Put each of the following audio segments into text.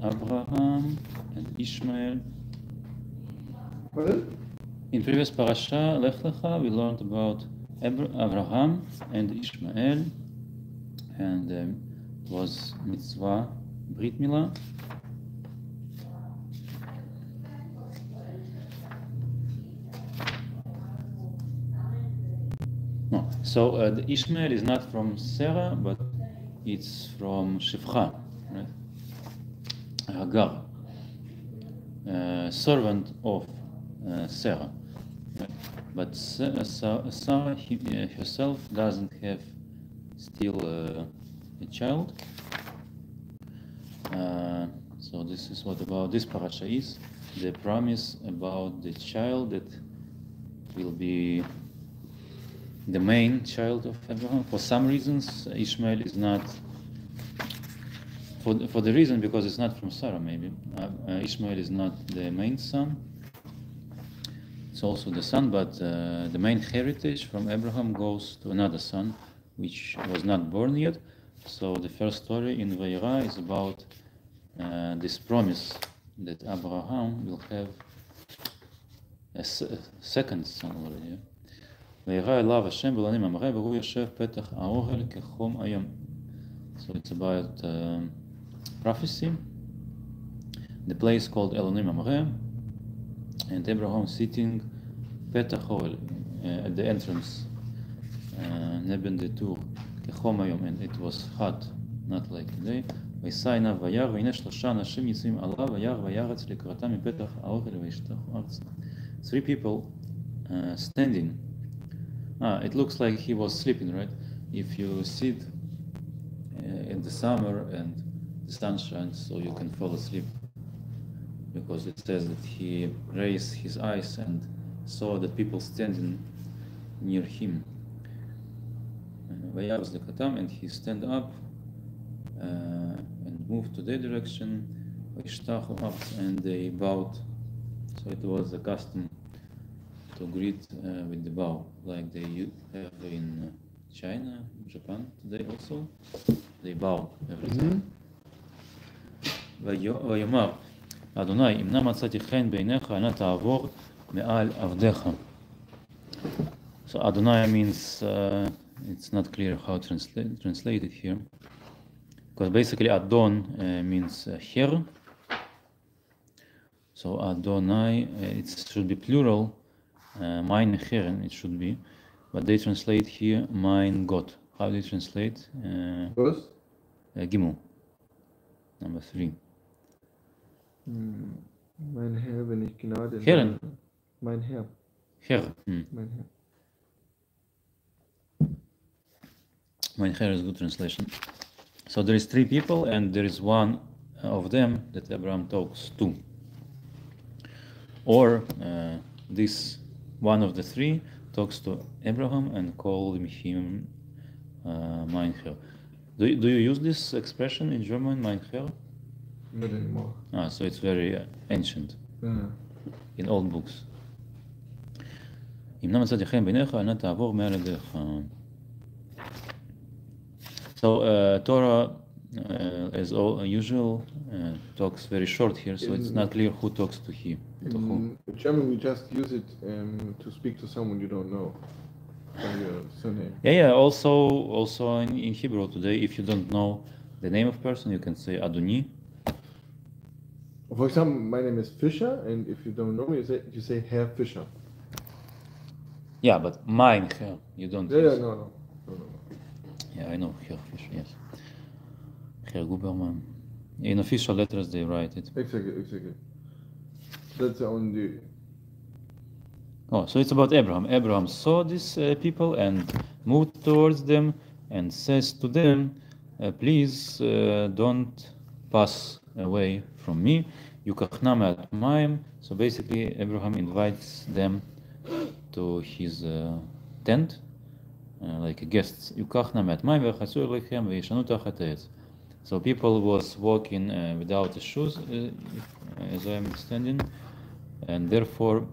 Abraham and Ishmael. Pardon? In previous parasha, Lech Lecha, we learned about Abraham and Ishmael, and it was mitzvah Brit Milah. No, so the Ishmael is not from Sarah, but it's from Shifcha, right? Hagar, servant of Sarah. Right? But Sarah herself doesn't have still a child. So this is what about this parasha is, the promise about the child that will be the main child of Abraham. For some reasons, Ishmael is not, for the reason because it's not from Sarah maybe. Ishmael is not the main son. It's also the son, but the main heritage from Abraham goes to another son, which was not born yet. So the first story in Vayera is about this promise that Abraham will have a second son already. וירא אליו השם בלונים המראה והוא יושב פתח האוהל כחום היום. So it's about prophecy. The place called Elonim Amreh, and Abraham sitting פתח האוהל at the entrance. נבן דתור כחום היום, and it was hot, not like today. וישא עיניו וירא והנה שלושה אנשים יוצאים עליו וירא וירץ לקראתם מפתח האוהל וישתחו ארצה. Three people standing. It looks like he was sleeping, right? If you sit in the summer and the sun shines, so you can fall asleep. Because it says that he raised his eyes and saw the people standing near him. And he stand up and moved to their direction, and they bowed. So it was a custom to greet with the bow, like they have in China, Japan today also. They bow every time. ויאמר, אדוני, אם נא מצאתי חן בעיניך, אנא תעבור מעל עבדיך. So Adonai means, it's not clear how to translate it here. Because basically Adon means her. So Adonai, it should be plural. Mein Herren, it should be, but they translate here mein Gott. How do they translate? Was? Gimel, number 3. Mein Herr, wenn ich Gnade. Herren. Mein Herr. Herr. Mein Herr. Mein Herr is a good translation. So there is 3 people, and there is one of them that Abraham talks to. Or this one of the 3 talks to Abraham and calls him mein Herr. Do you use this expression in German, mein Herr? Not anymore. So it's very ancient in old books. אם נא מצאתי חן בעיניך, אנא תעבור מעל ידיך. So Torah, as usual, talks very short here, so it's not clear who talks to him. In German, we just use it to speak to someone you don't know by your surname. Yeah. Also in Hebrew today, if you don't know the name of person, you can say Adoni. For example, my name is Fischer, and if you don't know me, you say Herr Fischer. Yeah, but mein Herr, you don't. No. Yeah, I know Herr Fischer. Yes, Herr Guberman. In official letters, they write it. Exactly. That's the only. Oh, so it's about Abraham. Abraham saw these people and moved towards them and says to them, please don't pass away from me. Yukachna me'at mayim. So basically, Abraham invites them to his tent, like guests. Yukachna me'at mayim ve'chasu elechem ve'yishanu tachat ha'etz. So people was walking without shoes, as I am understanding, and therefore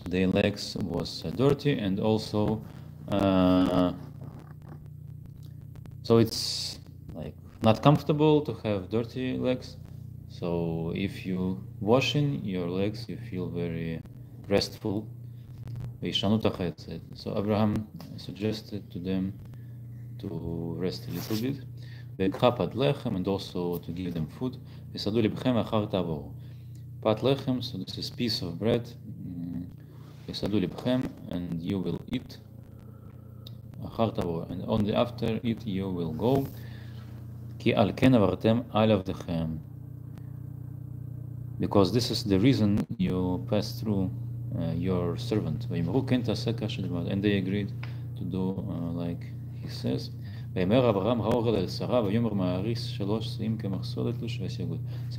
their legs was dirty, and also so it's like not comfortable to have dirty legs, So if you washing your legs, you feel very restful. So Abraham suggested to them to rest a little bit. And also to give them food. Pat lechem, so this is piece of bread. And you will eat. And only after it you will go. Because this is the reason you pass through your servant. And they agreed to do like he says. So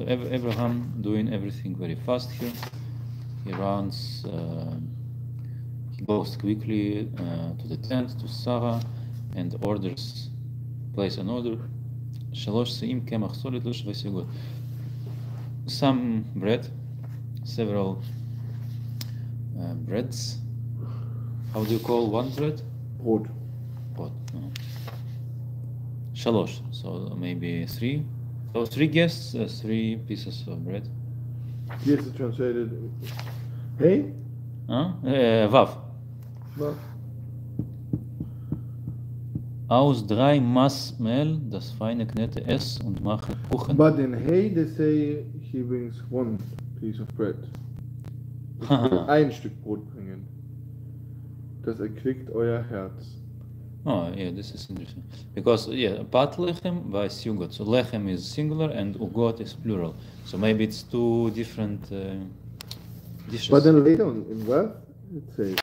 Abraham doing everything very fast here. He runs, he goes quickly to the tent, to Sarah, and place an order. Some bread, several breads. How do you call one bread? Brot. Brot. Shalosh, so maybe three. So 3 guests, 3 pieces of bread. Yes, it's translated. Hey? Vav. Vav. Aus 3 Maß Mehl, das feine knete es und mache Kuchen. But in Hey, they say he brings 1 piece of bread. Ich will ein Stück Brot bringen. Das erquickt euer Herz. Oh, yeah, this is interesting. Because, Pat lechem by ugot. So lechem is singular and ugot is plural. So maybe it's 2 different dishes. But then later on, in Vav, it says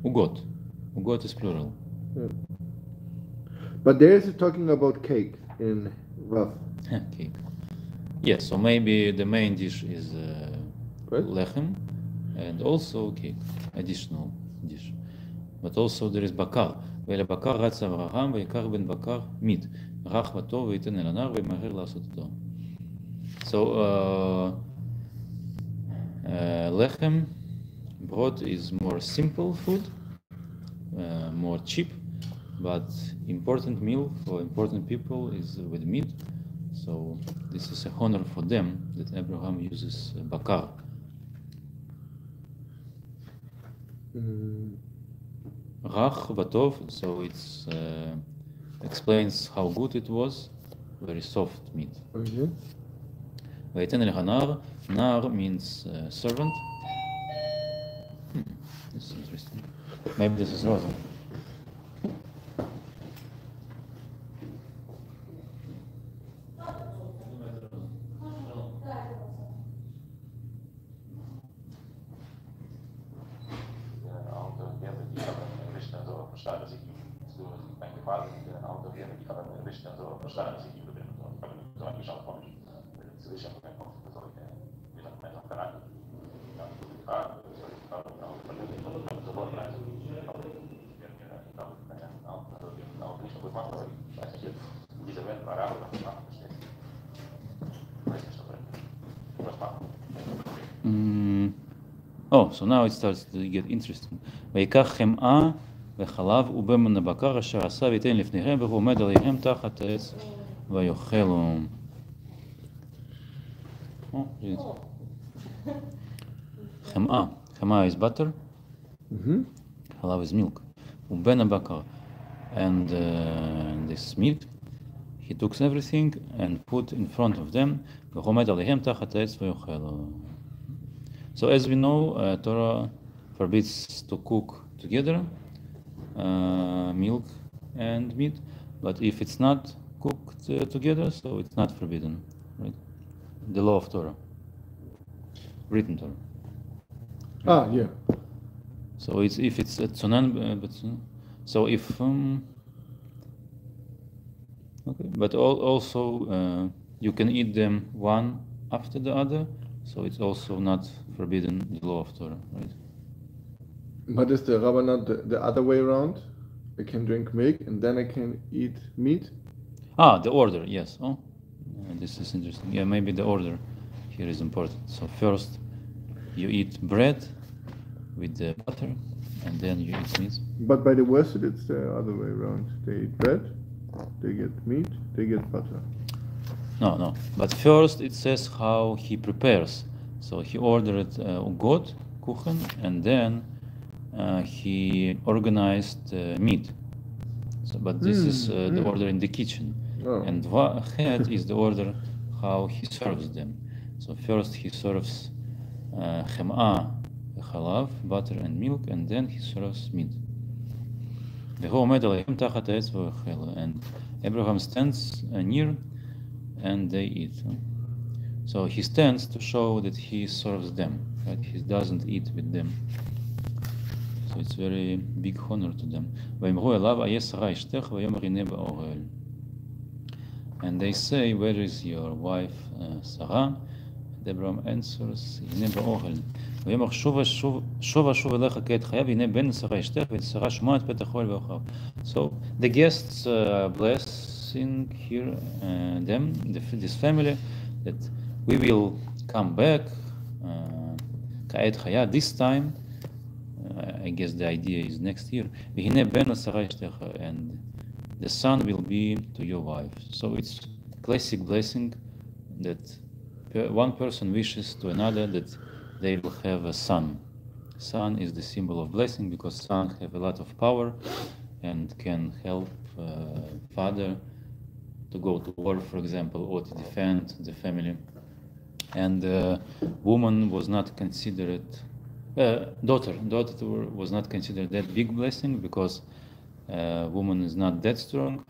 ugot. Ugot is plural. Yeah. But there is talking about cake in Vav. Cake. Yes, so maybe the main dish is lechem and also cake, additional dish. But also there is bakar. ולבקר רץ אברהם ויקח בן בקר מיד. רך וטוב וייתן אל הנער וימהר לעשות אותו. So lechem, brot is more simple food, more cheap, but important meal for important people is with meat. So this is a honor for them that Abraham uses bakar. Rach vatov, so it explains how good it was, very soft meat. Vayeten el hanar, nar means servant. This is interesting. Maybe this is Rosa. Oh, so now it starts to get interesting. ויקח חמאה וחלב ובמן הבקר אשר עשה וייתן לפניהם והוא עומד עליהם תחת העץ ויאכלו. חמאה. חמאה is butter. חלב is milk. ובן הבקר. And this meat, he took everything and put in front of them והוא עומד עליהם תחת העץ ויאכלו. So as we know, Torah forbids to cook together milk and meat, but if it's not cooked together, so it's not forbidden, right? The law of Torah, written Torah. Ah, yeah. So if it's a tzonan, so if okay, but also you can eat them one after the other, so it's also not forbidden, the law of Torah, right? But is the Rabbanah the other way around? I can drink milk and then I can eat meat? Ah, the order, yes. Oh, this is interesting. Yeah, maybe the order here is important. So first you eat bread with the butter and then you eat meat. But by the West it's the other way around. They eat bread, they get meat, they get butter. No. But first it says how he prepares. So he ordered ugot, kuchen, and then he organized meat. So, but this is the order in the kitchen. Oh. And vachet is the order how he serves them. So first he serves chem'a, chalav, butter and milk, and then he serves meat. And Abraham stands near and they eat. So he stands to show that he serves them, right? He doesn't eat with them. So it's very big honor to them. And they say, where is your wife Sarah? And Abraham answers, הנה באוהל. ויאמר שוב אליך כעת חייו, והנה בן שרה אשתך, ושרה שומעת פתח אוהל ואוכליו. So the guests blessing here them, this family, that we will come back כעת חיה, this time. I guess the idea is next year. והנה בן שרה אשתך, and the son will be to your wife. So it's classic blessing that one person wishes to another that they will have a son. Son is the symbol of blessing because son have a lot of power and can help father to go to war, for example, or to defend the family. And woman was not considered, daughter was not considered that big blessing because woman is not that strong,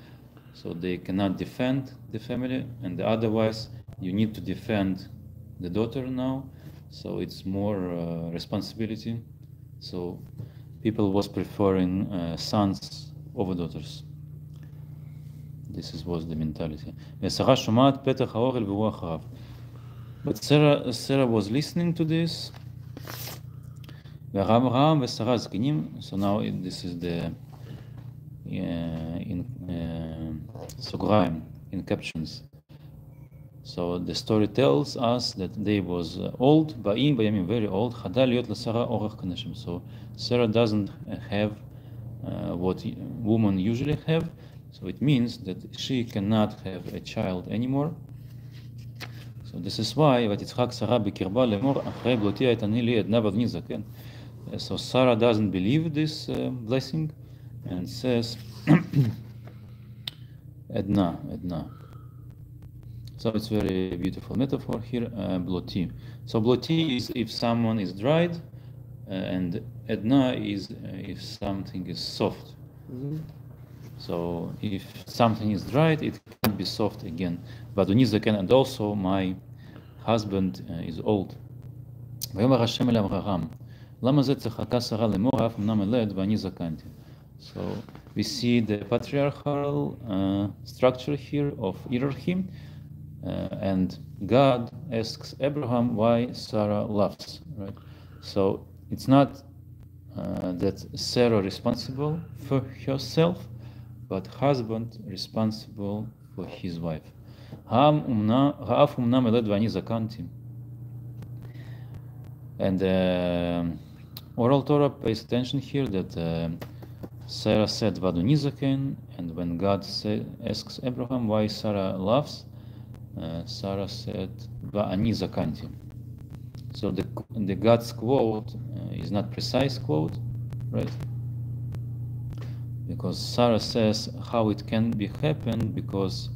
so they cannot defend the family, and otherwise you need to defend the daughter now, so it's more responsibility. So people was preferring sons over daughters. This was the mentality. But Sarah was listening to this. So now this is the in סוגריים, in captions. So the story tells us that they was old, באים בימים very old, חדל להיות לשרה אורך כנשים. So Sarah doesn't have what women usually have, so it means that she cannot have a child anymore. So this is why, ותצחק שרה בקרבה לאמור, אחרי בלותי הייתני לי עדנה ובני זקן. So Sarah doesn't believe this blessing and says, Edna. So it's very beautiful metaphor here, bloti. So bloti is if someone is dried, and Edna is if something is soft. Mm-hmm. So if something is dried, it can't be soft again. But Unizaken, and also my husband is old. ויאמר השם אל אברהם, למה זה צחקה שרה לאמור, אף אמנם אלד ואני זקנתי. So we see the patriarchal structure here of hierarchy, and God asks Abraham why Sarah laughs, right? So it's not that Sarah responsible for herself, but husband responsible for his wife. האף אמנם אלד ואני זקנתי. And oral Torah pays attention here that Sarah said Vaduni zaken, and when God asks Abraham why Sarah laughs, Sarah said Va'ani zakanti. So the God's quote is not precise quote, right? Because Sarah says how it can be happened because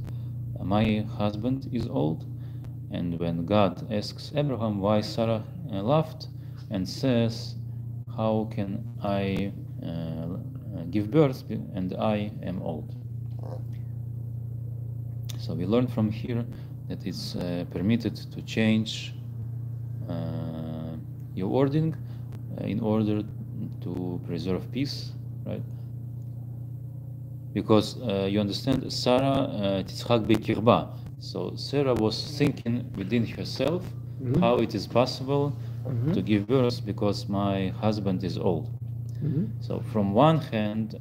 my husband is old, and when God asks Abraham why Sarah laughed and says how can I give birth and I am old. So we learn from here that it's permitted to change your wording in order to preserve peace, right? Because you understand, Sarah titzchak b'kirba. So Sarah was thinking within herself how it is possible to give birth because my husband is old. So from one hand,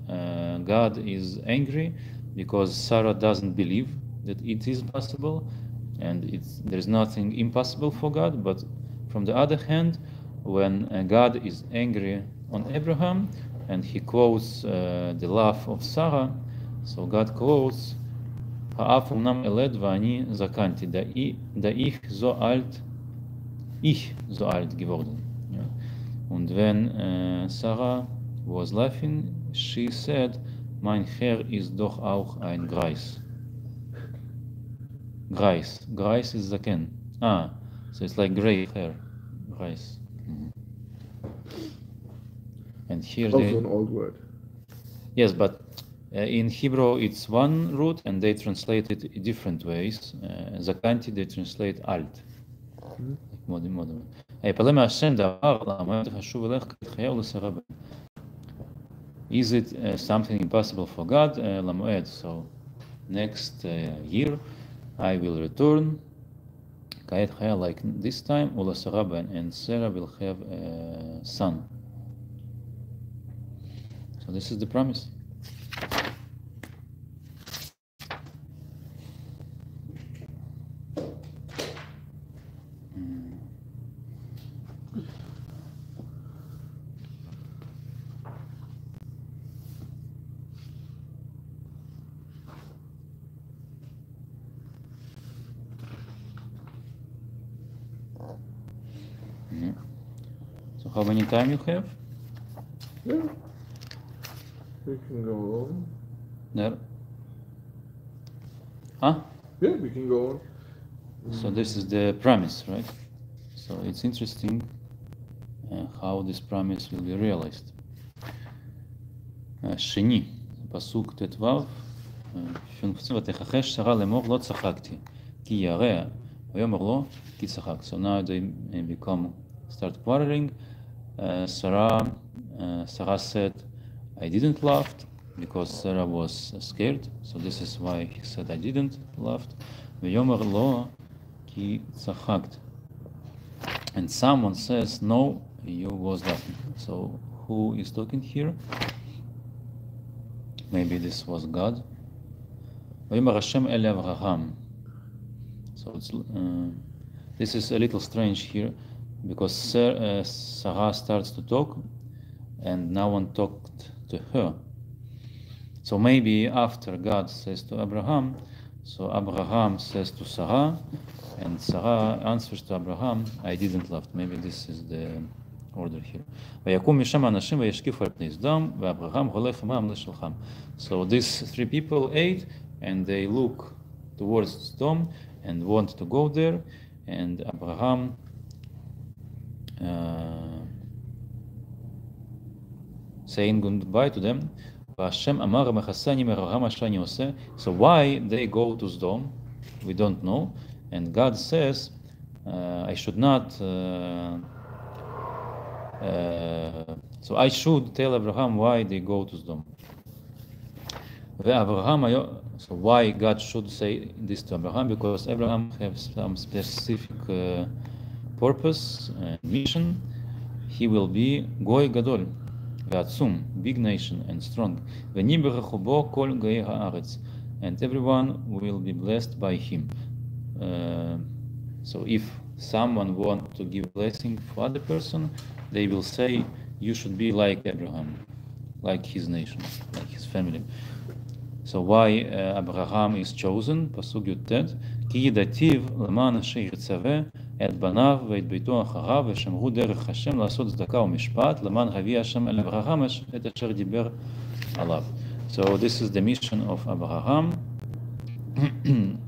God is angry because Sarah doesn't believe that it is possible, and there's nothing impossible for God. But from the other hand, when God is angry on Abraham and he quotes the laugh of Sarah, so God quotes האף אמנם אלד ואני זקנתי, da ich so alt geworden. Ja. Und wenn Sarah was laughing, she said, mein Herr ist doch auch ein Greis. Greis is zaken. So it's like gray hair. Greis. And here Also an old word. Yes, but in Hebrew it's one root and they translate it in different ways. Zakanti they translate alt. Is it something impossible for God? So next year I will return. Like this time, and Sarah will have a son. So this is the promise. So how many time you have? Yeah. We can go on. There. Huh? Yeah, we can go on. So this is the promise, right? So it's interesting how this promise will be realized. שני, פסוק ט"ו, ותכחש שרה לאמור לא צחקתי, כי ירא, ויאמר לו כי צחק. So now they start quarreling. Sarah said, I didn't laugh, because Sarah was scared. So this is why he said, I didn't laugh. ויאמר לו כי צחקת. And someone says, no, you was laughing. So who is talking here? Maybe this was God. ויאמר השם אל אברהם. So it's, this is a little strange here, because Sarah starts to talk, and no one talked to her. So maybe after God says to Abraham, so Abraham says to Sarah, and Sarah answers to Abraham, I didn't laugh. Maybe this is the order here. ויקום משם אנשים וישקיפו על פני סדום, ואברהם הולך עמם לשלחם. So these three people ate, and they look towards Sodom and want to go there, and Abraham saying goodbye to them. והשם אמר המחסני מרחם אשר אני עושה. So why they go to Sodom, we don't know. And God says, I should not, so I should tell Abraham why they go to Sodom. So why God should say this to Abraham? Because Abraham has some specific purpose and mission. He will be Goy Gadol, ועצום, big nation and strong. ונברכו בו כל גויי הארץ. And everyone will be blessed by him. So if someone wants to give blessing for other person, they will say, you should be like Abraham, like his nation, like his family. So why Abraham is chosen? פסוק י"ט, כי ידעתיו למען אשר יצווה את בניו ואת ביתו אחריו ושמרו דרך השם לעשות צדקה ומשפט למען הביא השם אל אברהם את אשר דיבר עליו. So this is the mission of Abraham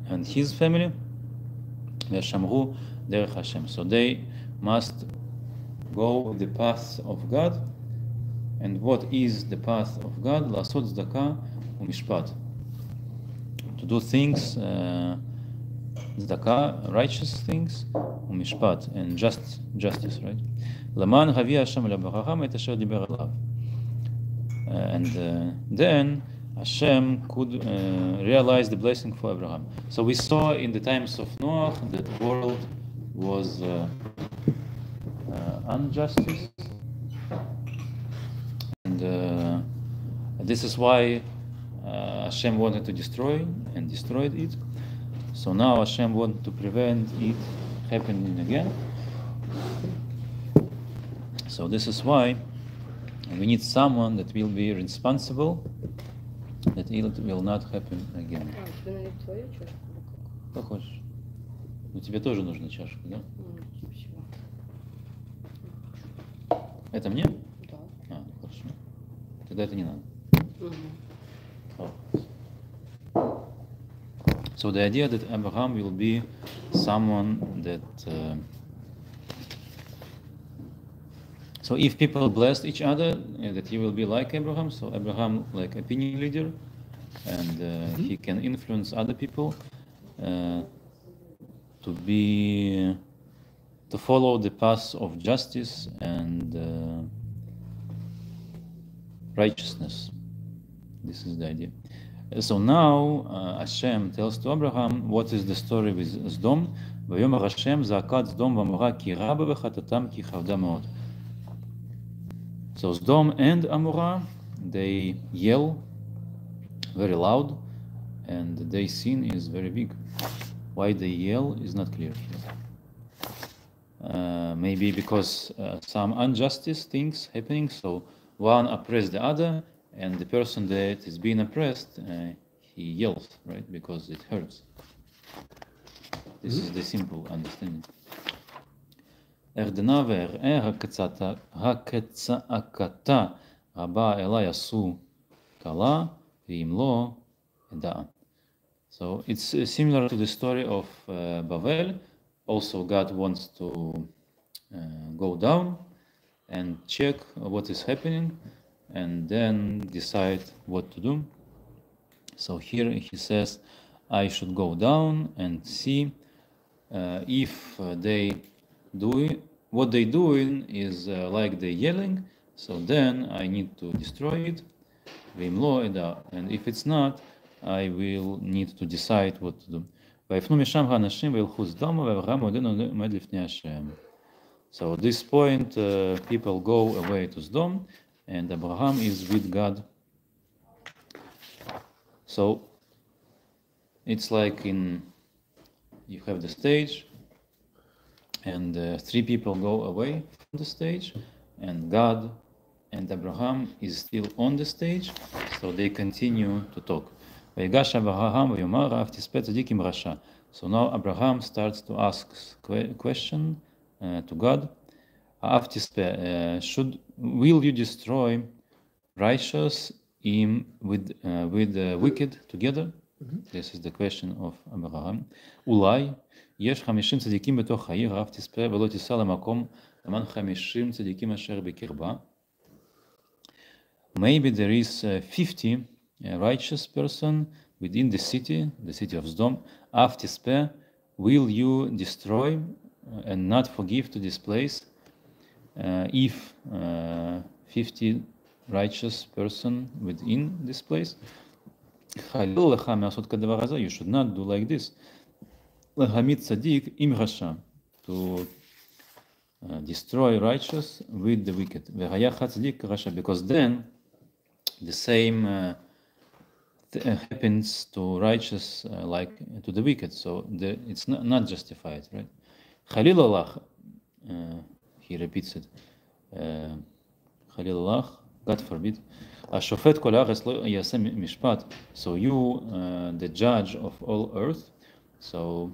and his family. ושמרו דרך השם. So they must go with the path of God. And what is the path of God? לעשות צדקה ומשפט. To do things, צדקה, righteous things, ומשפט, and justice, right? למען הביא השם אל אברהם את אשר דיבר עליו. And then Hashem could realize the blessing for Abraham. So we saw in the times of Noah that the world was injustice, and this is why Hashem wanted to destroy and destroyed it. So now Hashem wanted to prevent it happening again. So this is why we need someone that will be responsible that it will not happen again. Тебе налить твою чашку или как? Как хочешь. Ну, тебе тоже нужна чашка, да? Спасибо. Это мне? Да. А, хорошо. Тогда это не надо. Oh. So the idea that Abraham will be someone that so if people bless each other, that he will be like Abraham. So Abraham like opinion leader, and he can influence other people to follow the path of justice and righteousness. This is the idea. So now Hashem tells to Abraham what is the story with Sdom. ויאמר השם זעקת סדום ועמורה כי רע בה וחטאתם כי כבדה מאוד. So Sdom and Amorah, they yell very loud, and their sin is very big. Why they yell is not clear here. Maybe because some injustice things happening, so one oppressed the other, and the person that is being oppressed, he yells, right? Because it hurts. This is the simple understanding. ארדנה ואראה הקצעקתה הבאה אליי עשו קלה, ואם לא, אדע. So it's similar to the story of Bavel. Also, God wants to go down and check what is happening and then decide what to do. So here he says, I should go down and see if they do what they doing is like they yelling. So then I need to destroy it. And if it's not, I will need to decide what to do. So at this point, people go away to Sdom, and Abraham is with God. So it's like you have the stage, and three people go away from the stage, and God and Abraham is still on the stage, so they continue to talk. So now Abraham starts to ask question to God. Will you destroy righteous with wicked together? This is the question of Abraham. אולי יש 50 צדיקים בתוך העיר, אף תספה ולא תיסע למקום למען 50 צדיקים אשר בקרבה. Maybe there is 50 righteous person within the city of Sdom. אף תספה, will you destroy and not forgive to this place if 50 righteous person within this place? חלילה לך מעשות כדבר הזה, you should not do like this. להעמיד צדיק עם רשע, to destroy righteous with the wicked. והיה צדיק רשע, because then the same happens to righteous like to the wicked, so it's not justified, right? חלילה לך, he repeats it, חלילה לך, God forbid, השופט כל הארץ לא יעשה משפט, so you, the judge of all earth, so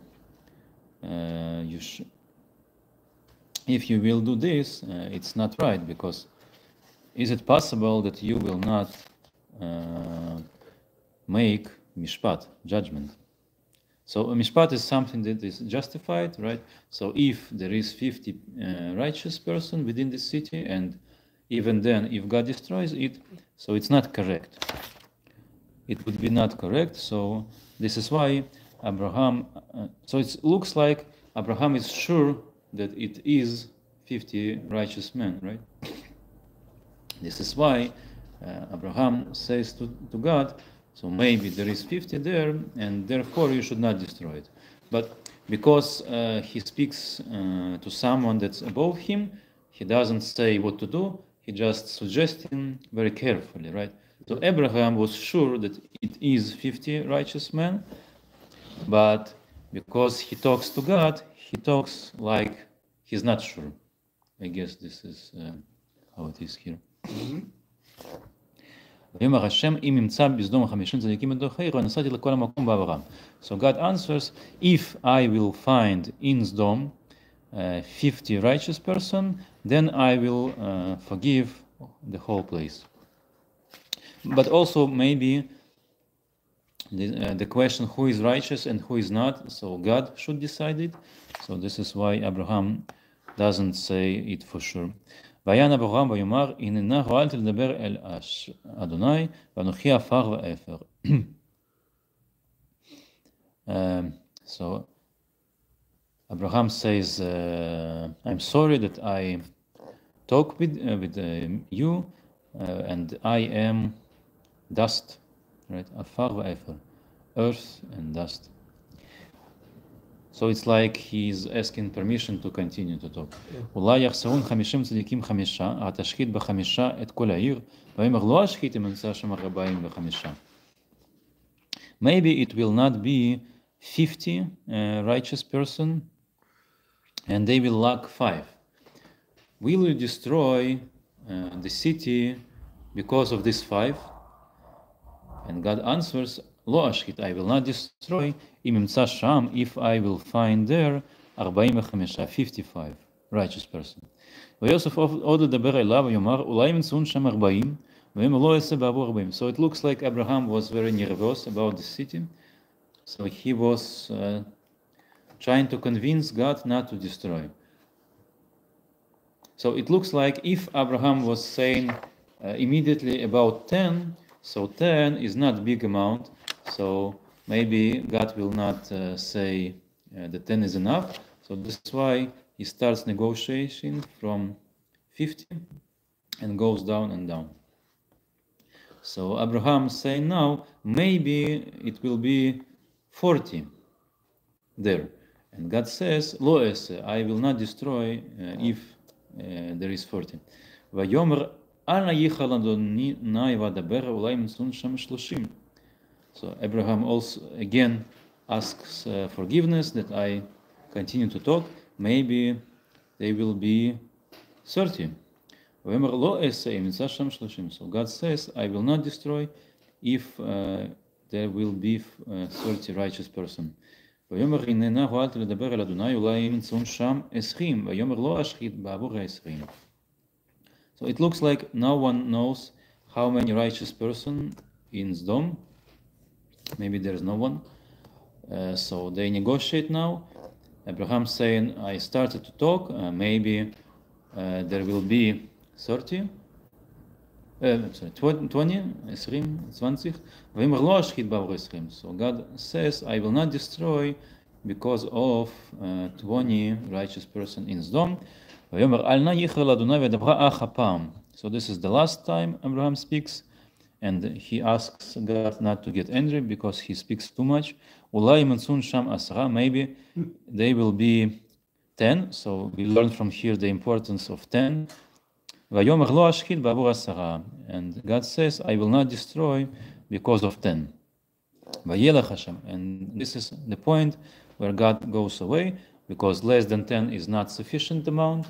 if you will do this, it's not right, because is it possible that you will not make mishpat, judgment? So a mishpat is something that is justified, right? So if there is 50 righteous person within the city, and even then, if God destroys it, so it's not correct. It would be not correct. So this is why Abraham. So it looks like Abraham is sure that it is 50 righteous men, right? This is why Abraham says to God, so maybe there is 50 there, and therefore you should not destroy it. But because he speaks to someone that's above him, he doesn't say what to do, he just suggests him very carefully, right? So Abraham was sure that it is 50 righteous men, but because he talks to God, he talks like he's not sure. I guess this is how it is here. ויאמר השם אם ימצא בסדום 50 צדיקים בתוך העיר ונסעתי לכל המקום באברהם. So God answers, if I will find in Sdom 50 righteous person, then I will forgive the whole place. But also maybe the question who is righteous and who is not, so God should decide it. So this is why Abraham doesn't say it for sure. ויען אברהם ויאמר הננה הואלתי לדבר אל אדוני ואנוכי עפר ואפר. So Abraham says, I'm sorry that I talk with you and I am dust, right? Afar va'efer, earth and dust. So it's like he's asking permission to continue to talk. אולי יחסרון 50 צדיקים 5, התשחית ב5 את כל העיר, ויאמר לא אשחית אם אמצא שם 45. Maybe it will not be 50 righteous person, and they will lack 5. Will you destroy the city because of this 5? And God answers, לא אשחית, I will not destroy, אם אמצא שם, if I will find there 45, 55 righteous person. ויוסף עוד לדבר אליו ויאמר, אולי ימצאון שם 40, ויאמר לא אעשה בעבור 40. So it looks like Abraham was very nervous about the city. So he was trying to convince God not to destroy. So it looks like if Abraham was saying immediately about 10, so 10 is not a big amount, so maybe God will not say that 10 is enough. So that's why he starts negotiation from 50 and goes down and down. So Abraham saying now, maybe it will be 40 there. And God says, lo ese, I will not destroy if there is 40. ויאמר, אל נא ייחל אדוני ואדבר, אולי ימצאון שם 30. So Abraham also again asks forgiveness that I continue to talk. Maybe they will be 30. ויאמר, לא אעשה, ימצא שם 30. So God says, I will not destroy if there will be 30 righteous person. ויאמר הננה הואלתי לדבר אל אדוני אולי ימצאון שם 20 ויאמר לא אשחית בעבור 20. So it looks like no one knows how many righteous person in Sdom. Maybe there is no one. So they negotiate now. Abraham saying, I started to talk, maybe there will be 30. 20, 20, ויאמר לא אשחית בעבור 20. So God says, I will not destroy because of 20 righteous person in Sdom. ויאמר אל נא ייחל אדוני וידברה אך הפעם. So this is the last time Abraham speaks, and he asks God not to get angry because he speaks too much. אולי ימצאון שם 10, maybe they will be 10. So we learn from here the importance of 10. ויאמר לא אשחית בעבור 10. And God says, I will not destroy because of 10. וילך השם. And this is the point where God goes away, because less than 10 is not sufficient amount.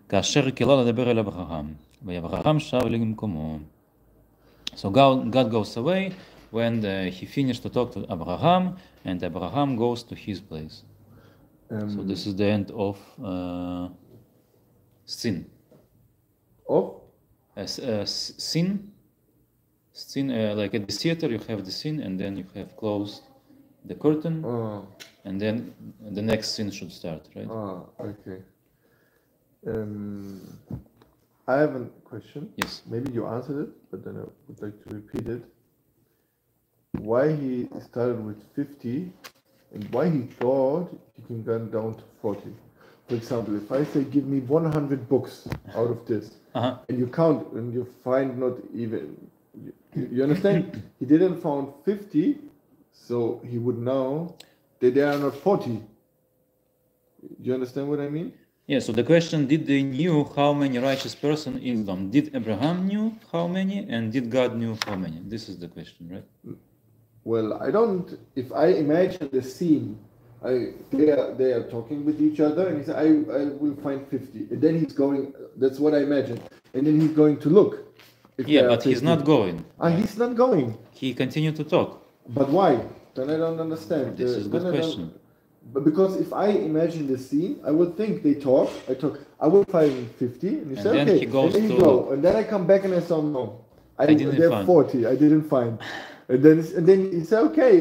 כאשר קלה לדבר אל אברהם. ואברהם שב למקומו. So God goes away when he finished to talk to Abraham, and Abraham goes to his place. So this is the end of sin. Of? Sin, like at the theater you have the scene and then you have closed the curtain, and then the next scene should start, right? Okay. I have a question. Yes. Maybe you answered it, but then I would like to repeat it. Why he started with 50 and why he thought he can go down to 40. For example, if I say give me 100 books out of this, and you count and you find not even, you understand? He didn't found 50, so he would know that there are not 40. You understand what I mean? Yeah, so the question, did they knew how many righteous person in them? Did Abraham knew how many, and did God knew how many? This is the question, right? Well, I don't, if I imagine the scene, they are talking with each other, and he said, I will find 50. And then he's going, that's what I imagine. And then he's going to look. If Yeah, there are but he's 50. not going. He's not going. He continued to talk. But why? Then I don't understand. This is a good then I don't- question. But because if I imagine the scene, I would think they talk. I would find 50, and you And say then okay, he goes and then you to- go, and then I come back and I say no, I didn't there find. 40. I didn't find. And then he say okay,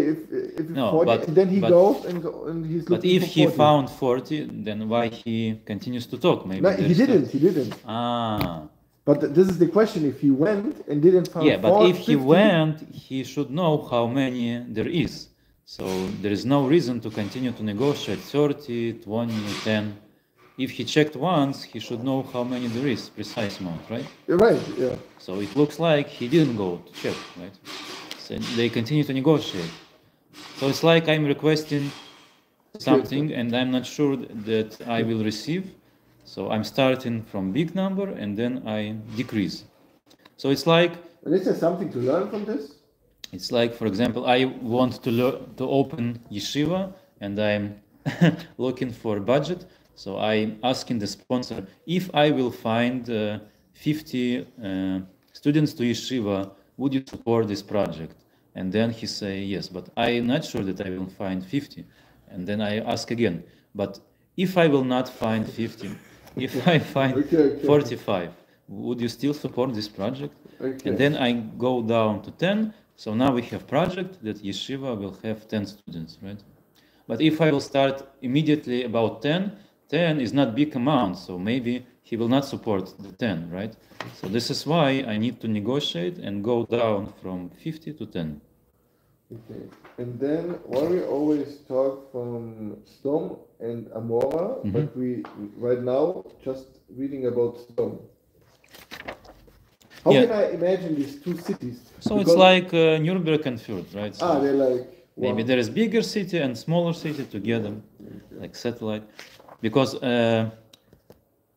if No, 40, but- and then he but- goes and he's But looking if for he 40. found 40, then why he continues to talk? Maybe No, he there's didn't. He didn't. Ah, But this is the question: if he went and didn't find yeah, but if he 50, went, he should know how many there is. So there is no reason to continue to negotiate 30, 20, 10. If he checked once, he should know how many there is, precise amount, right? you're right. Yeah. So it looks like he didn't go to check, right? So they continue to negotiate. So it's like I'm requesting something and I'm not sure that I will receive. So I'm starting from big number and then I decrease. So it's like, And is there something to learn from this? it's like, for example, I want to open yeshiva and I'm looking for budget. So I'm asking the sponsor if I will find 50 students to yeshiva, would you support this project? And then he say yes, but I'm not sure that I will find 50. And then I ask again, but if I will not find 50, if I find Okay. 45, would you still support this project? Okay. And then I go down to 10. So now we have project that yeshiva will have 10 students, right? But if I will start immediately about 10, 10 is not big amount, so maybe he will not support the 10, right? So this is why I need to negotiate and go down from 50 to 10. Okay. And then why we always talk from Sdom and Amora, but we right now just reading about Sdom. How Yeah. can I imagine these two cities? So it's like Nuremberg and Fürth, right? So they're like maybe there is bigger city and smaller city together, like satellite. Because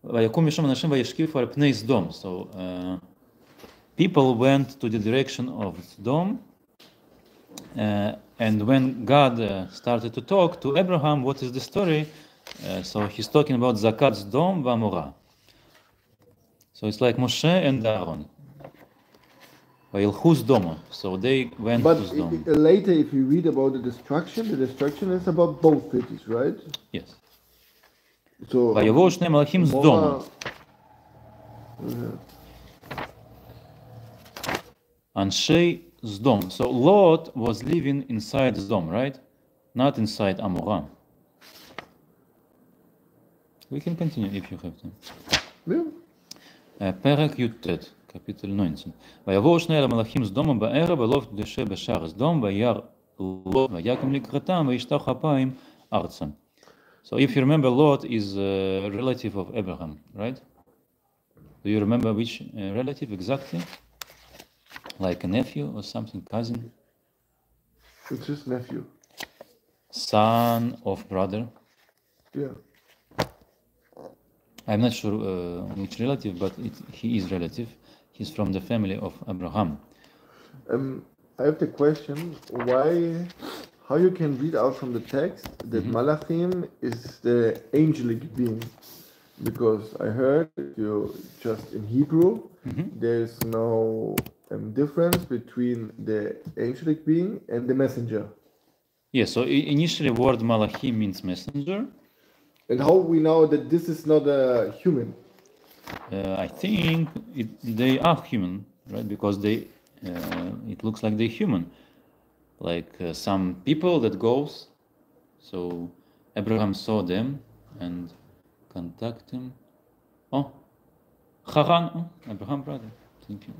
ויקום משם אנשים וישקיפו על פני סדום. So people went to the direction of Sodom, and when God started to talk to Abraham, what is the story? So he's talking about Zakat Sdom v'Amorah. So it's like Moshe and Aaron. וילכו סדומה. So they went But to Sodom. later, if you read about the destruction is about both cities, right? Yes. So ויבואו שני מלאכים סדום. אנשי סדום. So Lot was living inside Sodom, right? Not inside Amorah. We can continue if you have time. פרק י"ט, קפיטל 19. ויבואו שני המלאכים סדומה בערב, ולוט יושב בשער סדום, וירא לוט ויקם לקראתם, וישטח אפיים ארצה. So if you remember, Lot is a relative of Abraham, right? Do you remember which relative exactly? Like a nephew or something, cousin? it's his nephew. Son of brother? Yeah. I'm not sure which relative, but he is relative. He's from the family of Abraham. I have the question: how you can read out from the text that Malachim is the angelic being? Because I heard you just in Hebrew, there's no difference between the angelic being and the messenger. Yeah, so initially word Malachim means messenger. And how we know that this is not a human? I think they are human, right? Because it looks like they're human. Like some people that goes. So Abraham saw them and contact him. Oh, Haran, Abraham brother. Thank you.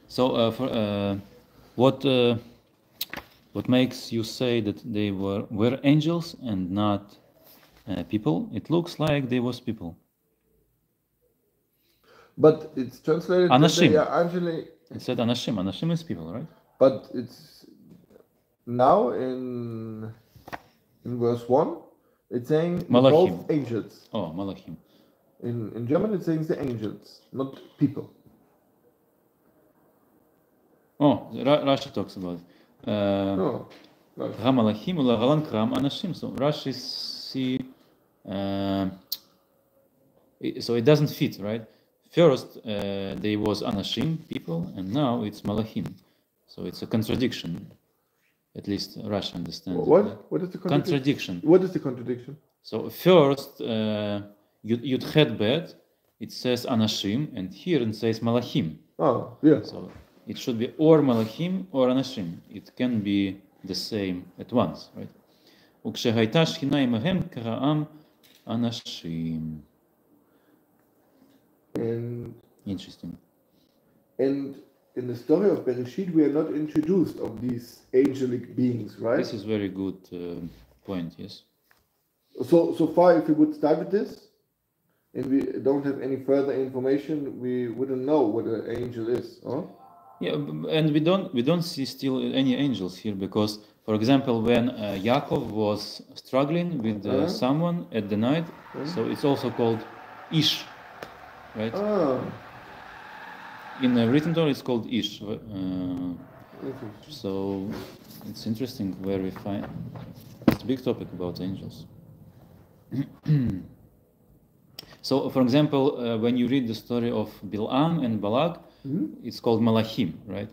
So what makes you say that they were angels and not people? It looks like they was people. But it's translated that Anashim. they are angelic. It said Anashim. Anashim is people, right? But it's now in verse 1, it's saying Malachim. both angels. Oh, Malachim. In German, it's saying the angels, not people. Oh, Rashi talks about it. No. קרא מלאכים ולהלן קרא אנשים. So Rashi see So it doesn't fit, right? First, there was Anashim, people, and now it's Malachim. So it's a contradiction. At least Russia understands. What? Right? What is the Contradiction. What is the contradiction? So first, Yud Het Bet, it says Anashim, and here it says Malachim. Oh, yeah. So it should be or Malachim or Anashim. It can be the same at once, right? וכשהייתה שכינה עמהם קראם אנשים. Interesting. And in the story of Bereshit, we are not introduced of these angelic beings, right? This is very good point, yes. So far, if we would start with this, and we don't have any further information, we wouldn't know what an angel is, huh? Yeah, and we don't see still any angels here because, for example, when Yaakov was struggling with someone at the night, so it's also called Ish, right? In the written Torah, it's called Ish. So it's interesting where we find it's a big topic about angels. So, for example, when you read the story of Bilam and Balak, it's called Malachim, right?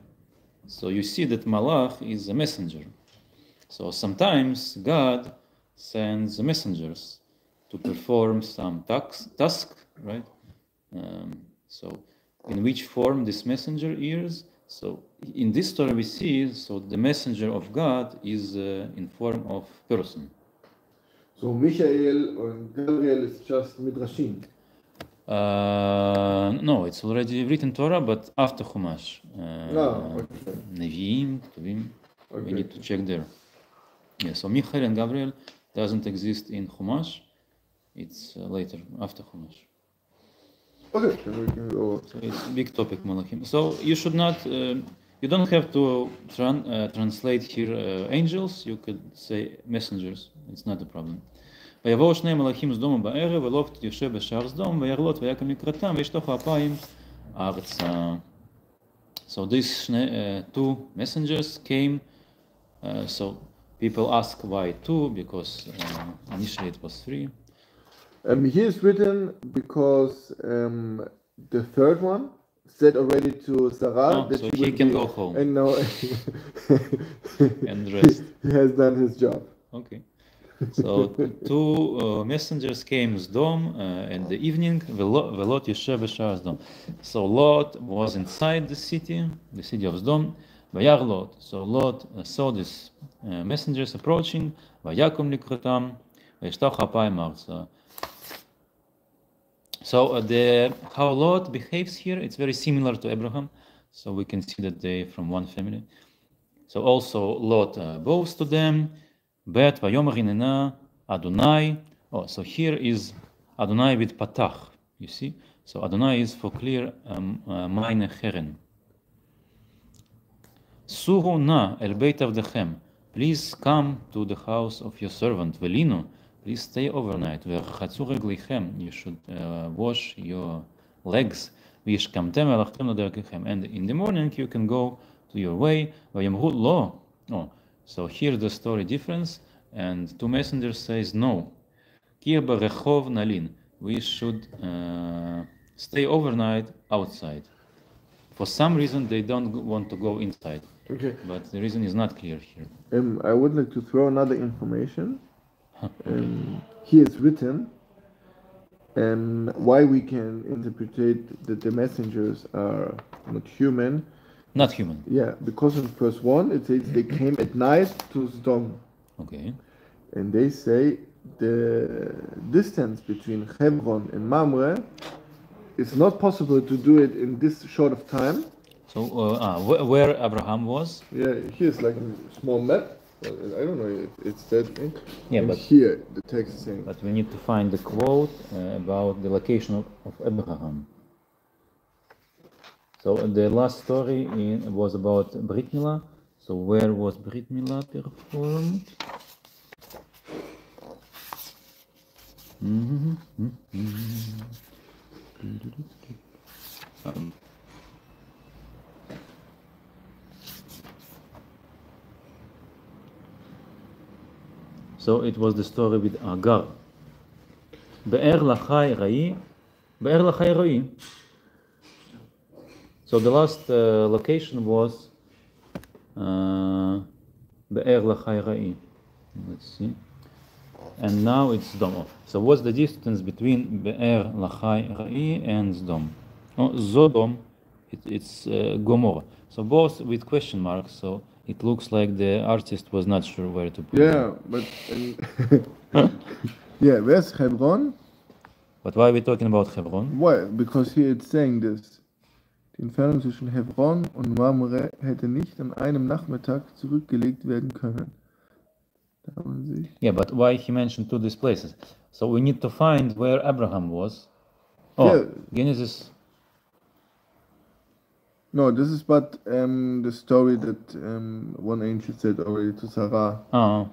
So you see that Malach is a messenger. So sometimes God sends messengers to perform some task, right? So in which form this messenger is? So in this story we see, so the messenger of God is in form of person. So Michael or Gabriel is just midrashim. No, it's already written Torah, but after Chumash. Okay. Nevi'im, Ketuvim. Okay. We need to check there. Yeah, so Michael and Gabriel doesn't exist in Chumash. It's later, after Chumash. Okay, then we can go. So it's a big topic, Malachim. So you should not, you don't have to translate here angels. You could say messengers. It's not a problem. ויבואו שני מלאכים סדום בערב, ולוט יושב בשער סדום, וירלוט ויקם לקראתם, וישטוחו אפיים ארצה. So these two messengers came. So people ask why two, because initially it was three. Here is written because the third one said already to Sarah that so she he can go home. And now and rest. He has done his job. Okay. So two messengers came Sdom in the evening. Velot yeshev b'shar Sdom. So Lot was inside the city of Sdom. Vayar Lot. So Lot saw these messengers approaching. Vayakum likratam. Vayishtach apayim arza. So how Lot behaves here, it's very similar to Abraham. So we can see that they from one family. So also Lot bows to them. Bet vayomer hinena Adonai. Oh, so here is Adonai with patach. You see, so Adonai is for clear meine Herren. Suhu na el beit avdechem. Please come to the house of your servant. Velino, please stay overnight. Ve'chatzu reglichem. You should wash your legs. V'yishkamtem elachtem l'derkechem. And in the morning you can go to your way. Vayamru lo. Oh. So here the story difference, and two messengers says no. Kir berechov nalin. We should stay overnight outside. For some reason they don't want to go inside. Okay. But the reason is not clear here. I would like to throw another information. Here it's written why we can interpret that the messengers are not human. Not human. Yeah, because in verse 1 it says they came at night to Sodom. Okay. And they say the distance between Hebron and Mamre, it's not possible to do it in this short of time. So where Abraham was? Yeah, here's like a small map. I don't know if it's that. Yeah, and but here the text is saying. But we need to find the quote about the location of Abraham. So the last story was about Brit Milah. So where was Brit Milah performed? So it was the story with Agar. Be'er lachai ra'i Be'er Lachai Roi. So the last location was Be'er Lachai Roi. Let's see. And now it's Sdom. So what's the distance between Be'er Lachai Roi and Sdom? Oh, Sodom, it's Gomorrah. So both with question marks. So it looks like the artist was not sure where to put it. Yeah, but yeah, where's Hebron? But why are we talking about Hebron? Why? Because here it's saying this. Die Entfernung zwischen Hebron und Mamre hätte nicht an einem Nachmittag zurückgelegt werden können. Da haben Sie. Yeah, but why he mentioned two these places? So we need to find where Abraham was. Oh, Yeah. Genesis. No, this is but the story that one angel said already to Sarah. Oh,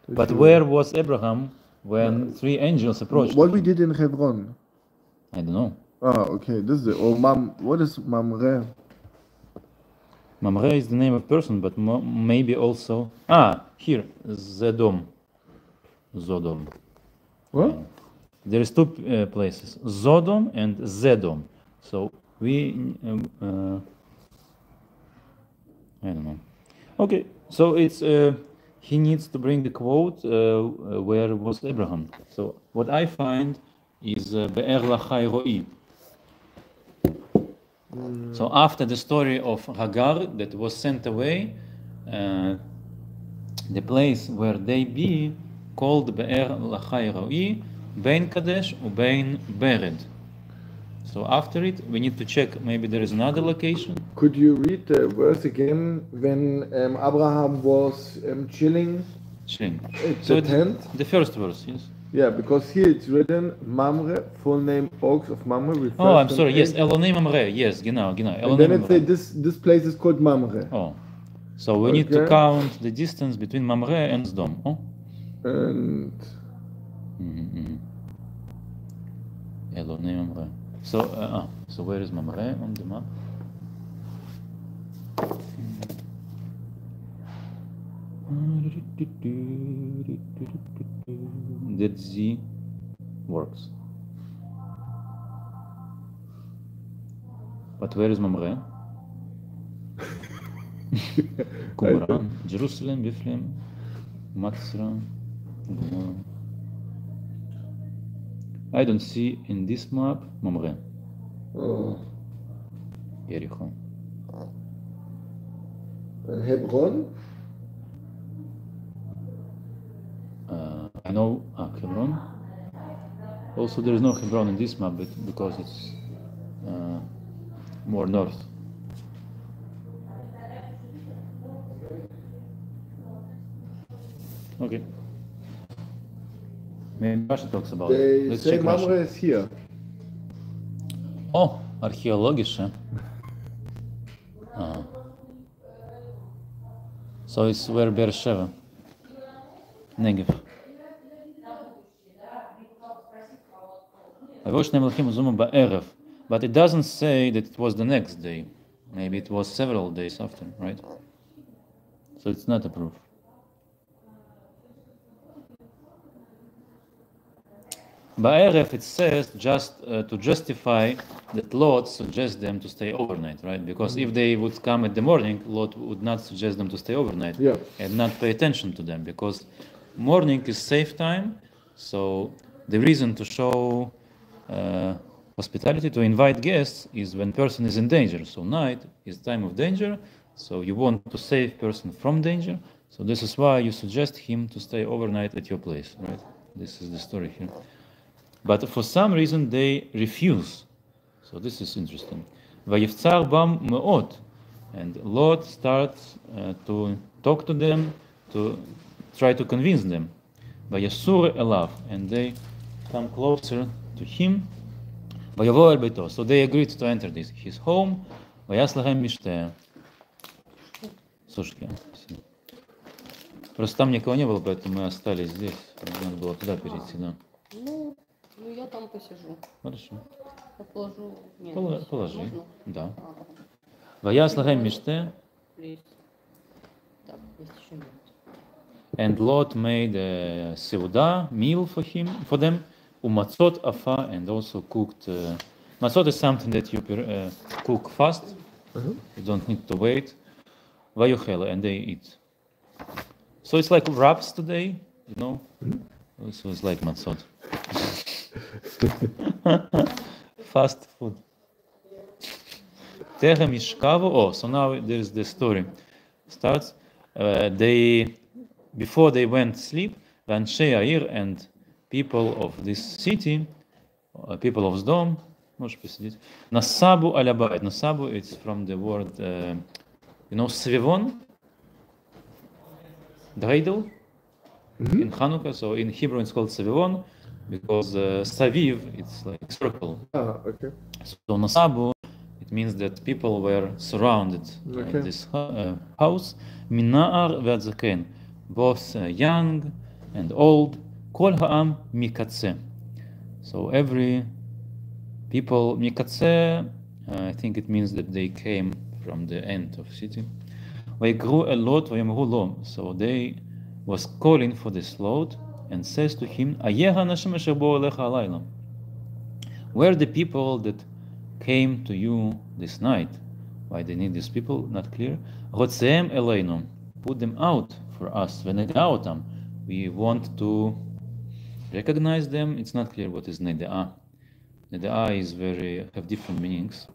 but where was Abraham when three angels approached What him? we did in Hebron. I don't know. Ah, okay, this is it. Or what is Mamre? Mamre is the name of person, but maybe also here Zedom. Zodom. What? There is two places, Zodom and Zedom. So we I don't know. Okay, so it's he needs to bring the quote where was Abraham. So what I find is Be'er Lachai Roi. So after the story of Hagar that was sent away, the place where they be called Be'er Lachai Roi, Bein Kadesh u Bein Bered. So after it, we need to check. Maybe there is another location. Could you read the verse again when Abraham was chilling Chilling. at So the tent? the first verse, yes. Yeah, because here it's written Mamre, full name Oaks of Mamre. With Oh, I'm first sorry. and Yes, eighth. Elonim Mamre. Yes, genau. And then Elonim it say Mamre. this place is called Mamre. Oh, so we need to Okay. count the distance between Mamre and Sdom. Oh. And Elonim Mamre. So where is Mamre on the map? That Z works. But where is Mamre? Qumran, Jerusalem, Bethlehem, Matzra. I don't see in this map Mamre. oh. Jericho. And Hebron? I know Hebron. Also, there is no Hebron in this map, but because it's more north. Okay. Maybe Russia talks about it. They Let's say check Russia. Mamre is here. Oh, archaeologische. So it's where Beersheba, Negev. But it doesn't say that it was the next day. Maybe it was several days after, right? So it's not a proof. Ba'erev, it says just to justify that Lot suggests them to stay overnight, right? Because if they would come at the morning, Lot would not suggest them to stay overnight and not pay attention to them, because morning is safe time. So the reason to show hospitality, to invite guests, is when person is in danger. So night is time of danger. So you want to save person from danger. So this is why you suggest him to stay overnight at your place, right? This is the story here. But for some reason they refuse. So this is interesting. Vayiftzar bam me'ot. And Lot starts to talk to them, to try to convince them. Vayasur elav. And they come closer to him. Vayavo el beito. So they agreed to enter his home. Vayas lachem mishteh. Слушайте, просто там никого не было, поэтому мы остались здесь. Надо было туда перейти, да. Ну я там посижу. Хорошо. Положу. Нет, Положи. можно? Да. Ага. Vayas lachem mishteh. Есть. Так, есть еще минут. And Lot made a seudah meal for them, umatzot afa, and also cooked Matzot is something that you cook fast. You don't need to wait. Vayochel, and they eat. So it's like wraps today, you know. So it's like matzot. Fast food. Terem ishkavu. Oh, so now there is the story. Starts. Before they went to sleep, Anshei Ha'ir and people of this city, people of Sdom, Nasabu al habayit. Nasabu, it's from the word, Svevon, dreidel, in Hanukkah. So in Hebrew it's called Svevon because Saviv, it's like circle. Okay. So Nasabu, it means that people were surrounded in this house. Mina'ar ve'ad zaken, both young and old. Kol ha'am mikatze. So every people mikatze, I think it means that they came from the end of city. Vayikru el Lot vayamru lo. So they was calling for this Lot and says to him, Ayeh hanashim asher bo'u elecha halayla. Where are the people that came to you this night? Why they need these people? Not clear. Rotzehem eleinu. Put them out for us. V'neda'ah otam. We want to recognize them. It's not clear what is neda'ah. Neda'ah is have different meanings.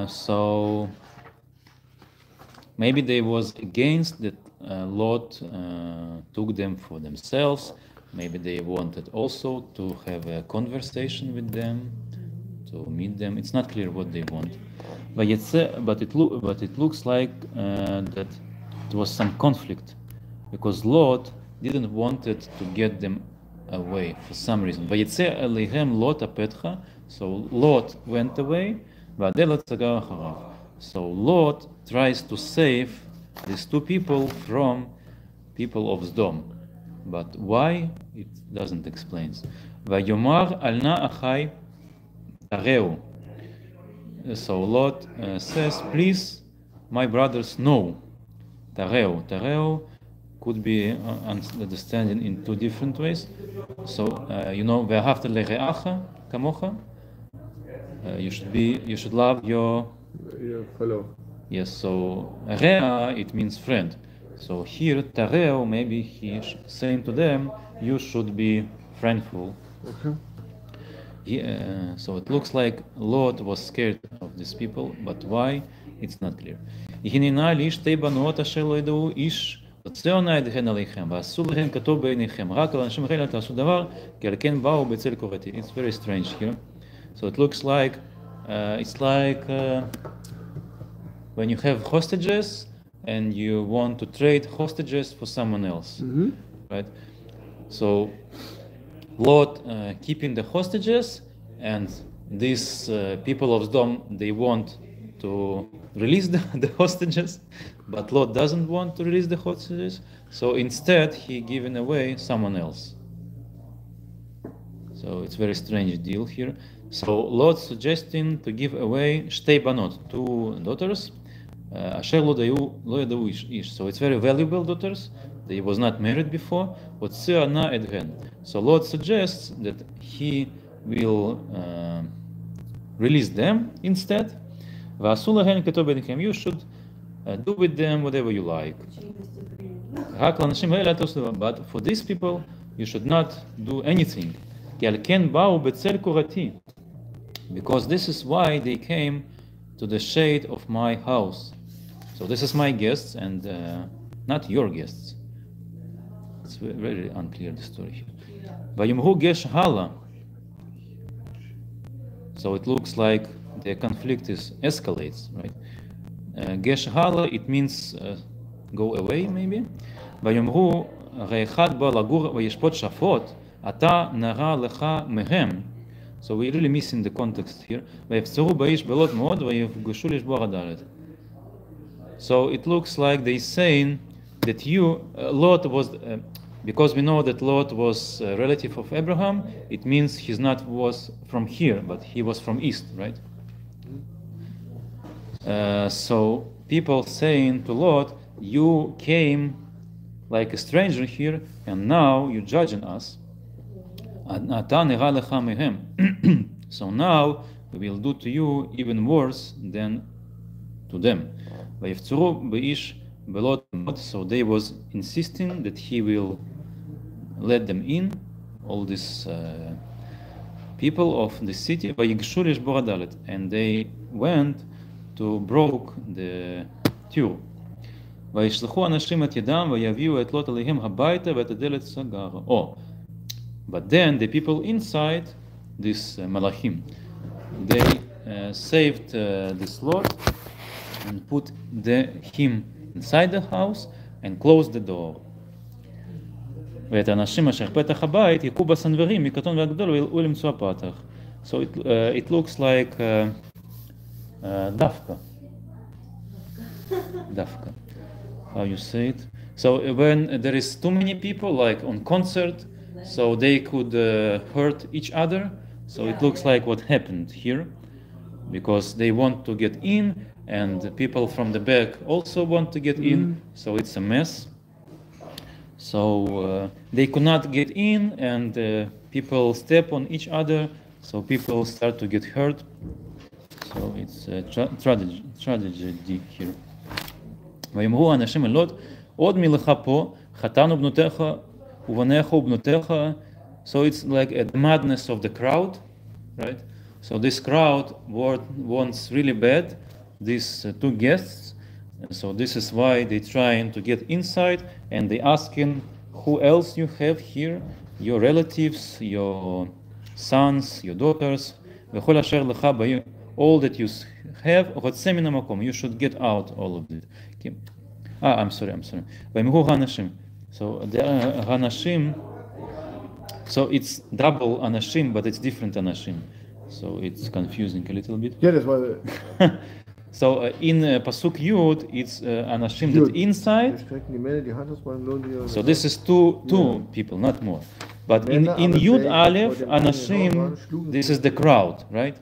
So maybe they was against that Lot took them for themselves. Maybe they wanted also to have a conversation with them, to meet them. It's not clear what they want. But it looks like that it was some conflict, because Lot didn't want it to get them away for some reason. Vayetze eleihem Lot apetcha. So Lot went away. So Lot tries to save these two people from people of Sdom. But why? It doesn't explain. Vayomar alna achai tareu. So Lot says, please, my brothers, no. Tareu. Tareu could be understood in two different ways. So, ve'ahavta lereacha kamocha. You should love your fellow. Yes, so rea, it means friend. So here, tareu, maybe he's saying to them, you should be friendful. Okay. So it looks like Lot was scared of these people, but why? It's not clear. It's very strange here. So it looks like it's like when you have hostages and you want to trade hostages for someone else, right? So Lot keeping the hostages, and these people of Sdom, they want to release the hostages, but Lot doesn't want to release the hostages, so instead he giving away someone else. So it's very strange deal here. So Lot suggesting to give away shtei banot, two daughters, asher lo yadau ish. So it's very valuable daughters. They was not married before. So Lot suggests that he will release them instead. You should do with them whatever you like. But for these people, you should not do anything. Because this is why they came to the shade of my house. So this is my guests and not your guests. It's very unclear, the story here. So it looks like the conflict escalates, right? Gesh hala, it means go away, maybe. ויאמרו האחד בא לגור וישפוט שפוט, אתה נרא לך מהם. So we're really missing the context here. ויפצרו באיש בלוט מאוד ויפגשו לשבור הדלת. So it looks like they saying that Lot was, because we know that Lot was a relative of Abraham, it means he was from here, but he was from east, right? So people saying to Lot, you came like a stranger here, and now you're judging us. אתה נראה לך מהם. So now we will do to you even worse than to them. ויפצרו באיש בלא תמות, so they was insisting that he will let them in, all these people of the city, ויגשו לשבור הדלת, and they went to broke the door. וישלחו אנשים את ידם ויביאו את לוט אליהם הביתה ואת הדלת סגרה. Oh, but then the people inside, this malachim, they saved this Lot and put him inside the house and closed the door. ואת האנשים אשר פתח הבית יכו בסנוורים מקטון והגדול וילאו למצוא הפתח. So it looks like דווקא. דווקא. How you say it? So when there is too many people, like on concert, so they could hurt each other. So it looks like what happened here, because they want to get in, and the people from the back also want to get in. So it's a mess. So they could not get in, and people step on each other. So people start to get hurt. So it's a tragedy here. ויאמרו האנשים אל לוט, עוד מלך פה, חתנו בנותיך ובניך ובנותיך. So it's like a madness of the crowd, right? So this crowd wants really bad these two guests. So this is why they trying to get inside, and they asking who else you have here, your relatives, your sons, your daughters, וכל אשר לך בעיר, all that you have, רוצה מן המקום, you should get out all of it. I'm sorry. ויאמרו האנשים. So the האנשים, so it's double אנשים, but it's different אנשים. So it's confusing a little bit. Yeah, that's why. So in Pasuk Yud, it's Anashim that inside. So this is two people, not more. But in Yud Aleph, Anashim, this is the crowd, right?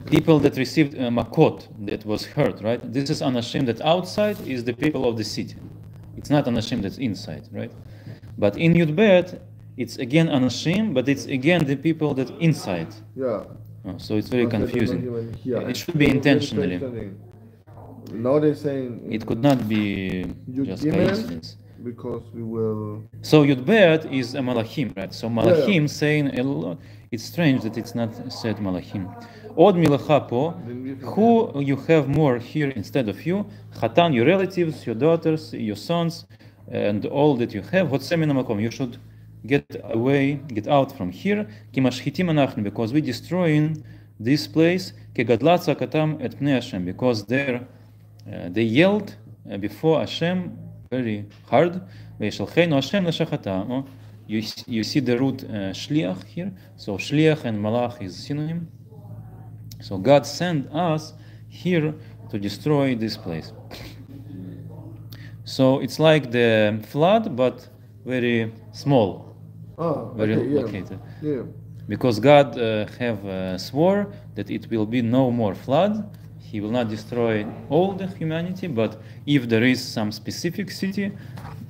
People that received Makot, that was hurt, right? This is Anashim that outside is the people of the city. It's not Anashim that's inside, right? But in Yud Bet, it's again Anashim, but it's again the people that inside. Yeah. Oh, so it's very confusing. It should be intentionally. Now they're saying it could not be just coincidence. Because we will. So Yud Bet is a Malachim, right? So Malachim saying a lot. It's strange that it's not said Malachim. Od milacha po, who you have more here instead of you? Chatan, your relatives, your daughters, your sons, and all that you have. Hotse min hamakom. You should get away, get out from here, because we're destroying this place, because they yelled before Hashem very hard. You see the root shliach here, so shliach and malach is synonym. So God sent us here to destroy this place. So it's like the flood, but very small. Very located. Yeah. Because God have swore that it will be no more flood. He will not destroy all the humanity, but if there is some specific city,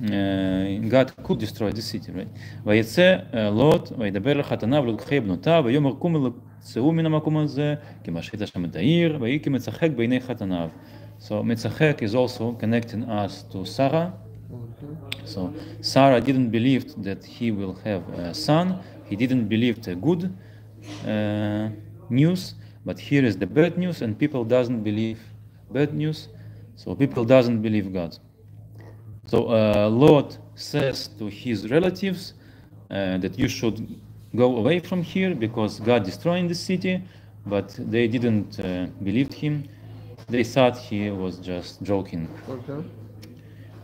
God could destroy the city, right? ויצא לוט וידבר לחתניו ולקחי בנותיו ויאמר קומו צאו מן המקום הזה כי משחית השם את העיר ויהי כמצחק בעיני חתניו. So מצחק is also connecting us to Sarah. So Sarah didn't believe that he will have a son. He didn't believe the good news, but here is the bad news, and people doesn't believe bad news. So people doesn't believe God. So Lot says to his relatives that you should go away from here because God destroying the city, but they didn't believe him. They thought he was just joking. Okay.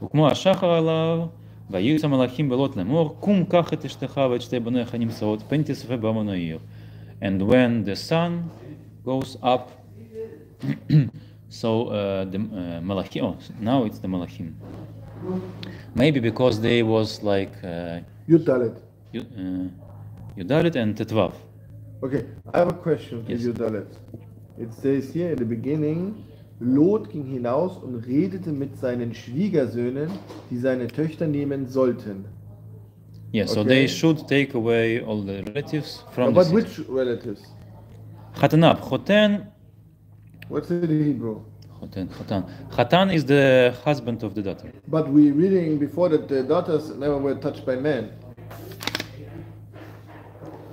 וכמו השחר עליו, ויעיץ המלאכים בלוט לאמור, קום קח את אשתך ואת שתי בניך הנמצאות, פן תצפה בארמון העיר. And when the sun goes up, so the Malachim, now it's the Malachim. Maybe because they was like Yudalit. Yudalit and Tetvav. Okay, I have a question for Yudalit. It says here in the beginning, Lot ging hinaus und redete mit seinen Schwiegersöhnen, die seine Töchter nehmen sollten. Yeah, so Okay. they should take away all the relatives from the But city. which relatives? Khatan, Khoten, What's it in Hebrew? Khatan. Khatan is the husband of the daughter. But we reading before that the daughters never were touched by men.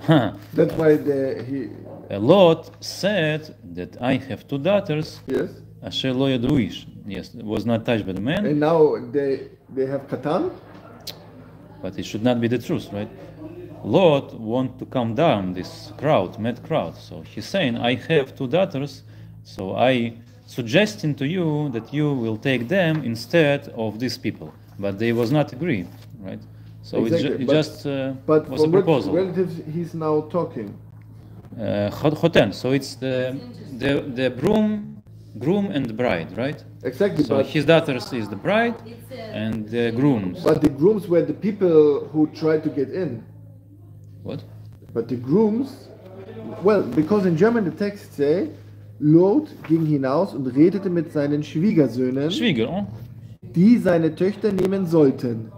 Huh. That's why Lot said that I have two daughters. yes. Asher lo yadu ish. Yes, was not touched by the man, And now they have Katan. but it should not be the truth, right? Lot want to calm down this crowd, mad crowd. So he's saying, I have two daughters, so I suggesting to you that you will take them instead of these people. But they was not agree, right? So Exactly, it but- just But was a from which proposal. relatives he's now talking? Khoten. So it's the groom and bride, right? Exactly, So but his daughters is the bride and the grooms. but the grooms were the people who tried to get in. What? But the grooms, well, because in German the text say, Lot ging hinaus und redete mit seinen Schwiegersöhnen, Schwieger, oh? die seine Töchter nehmen sollten.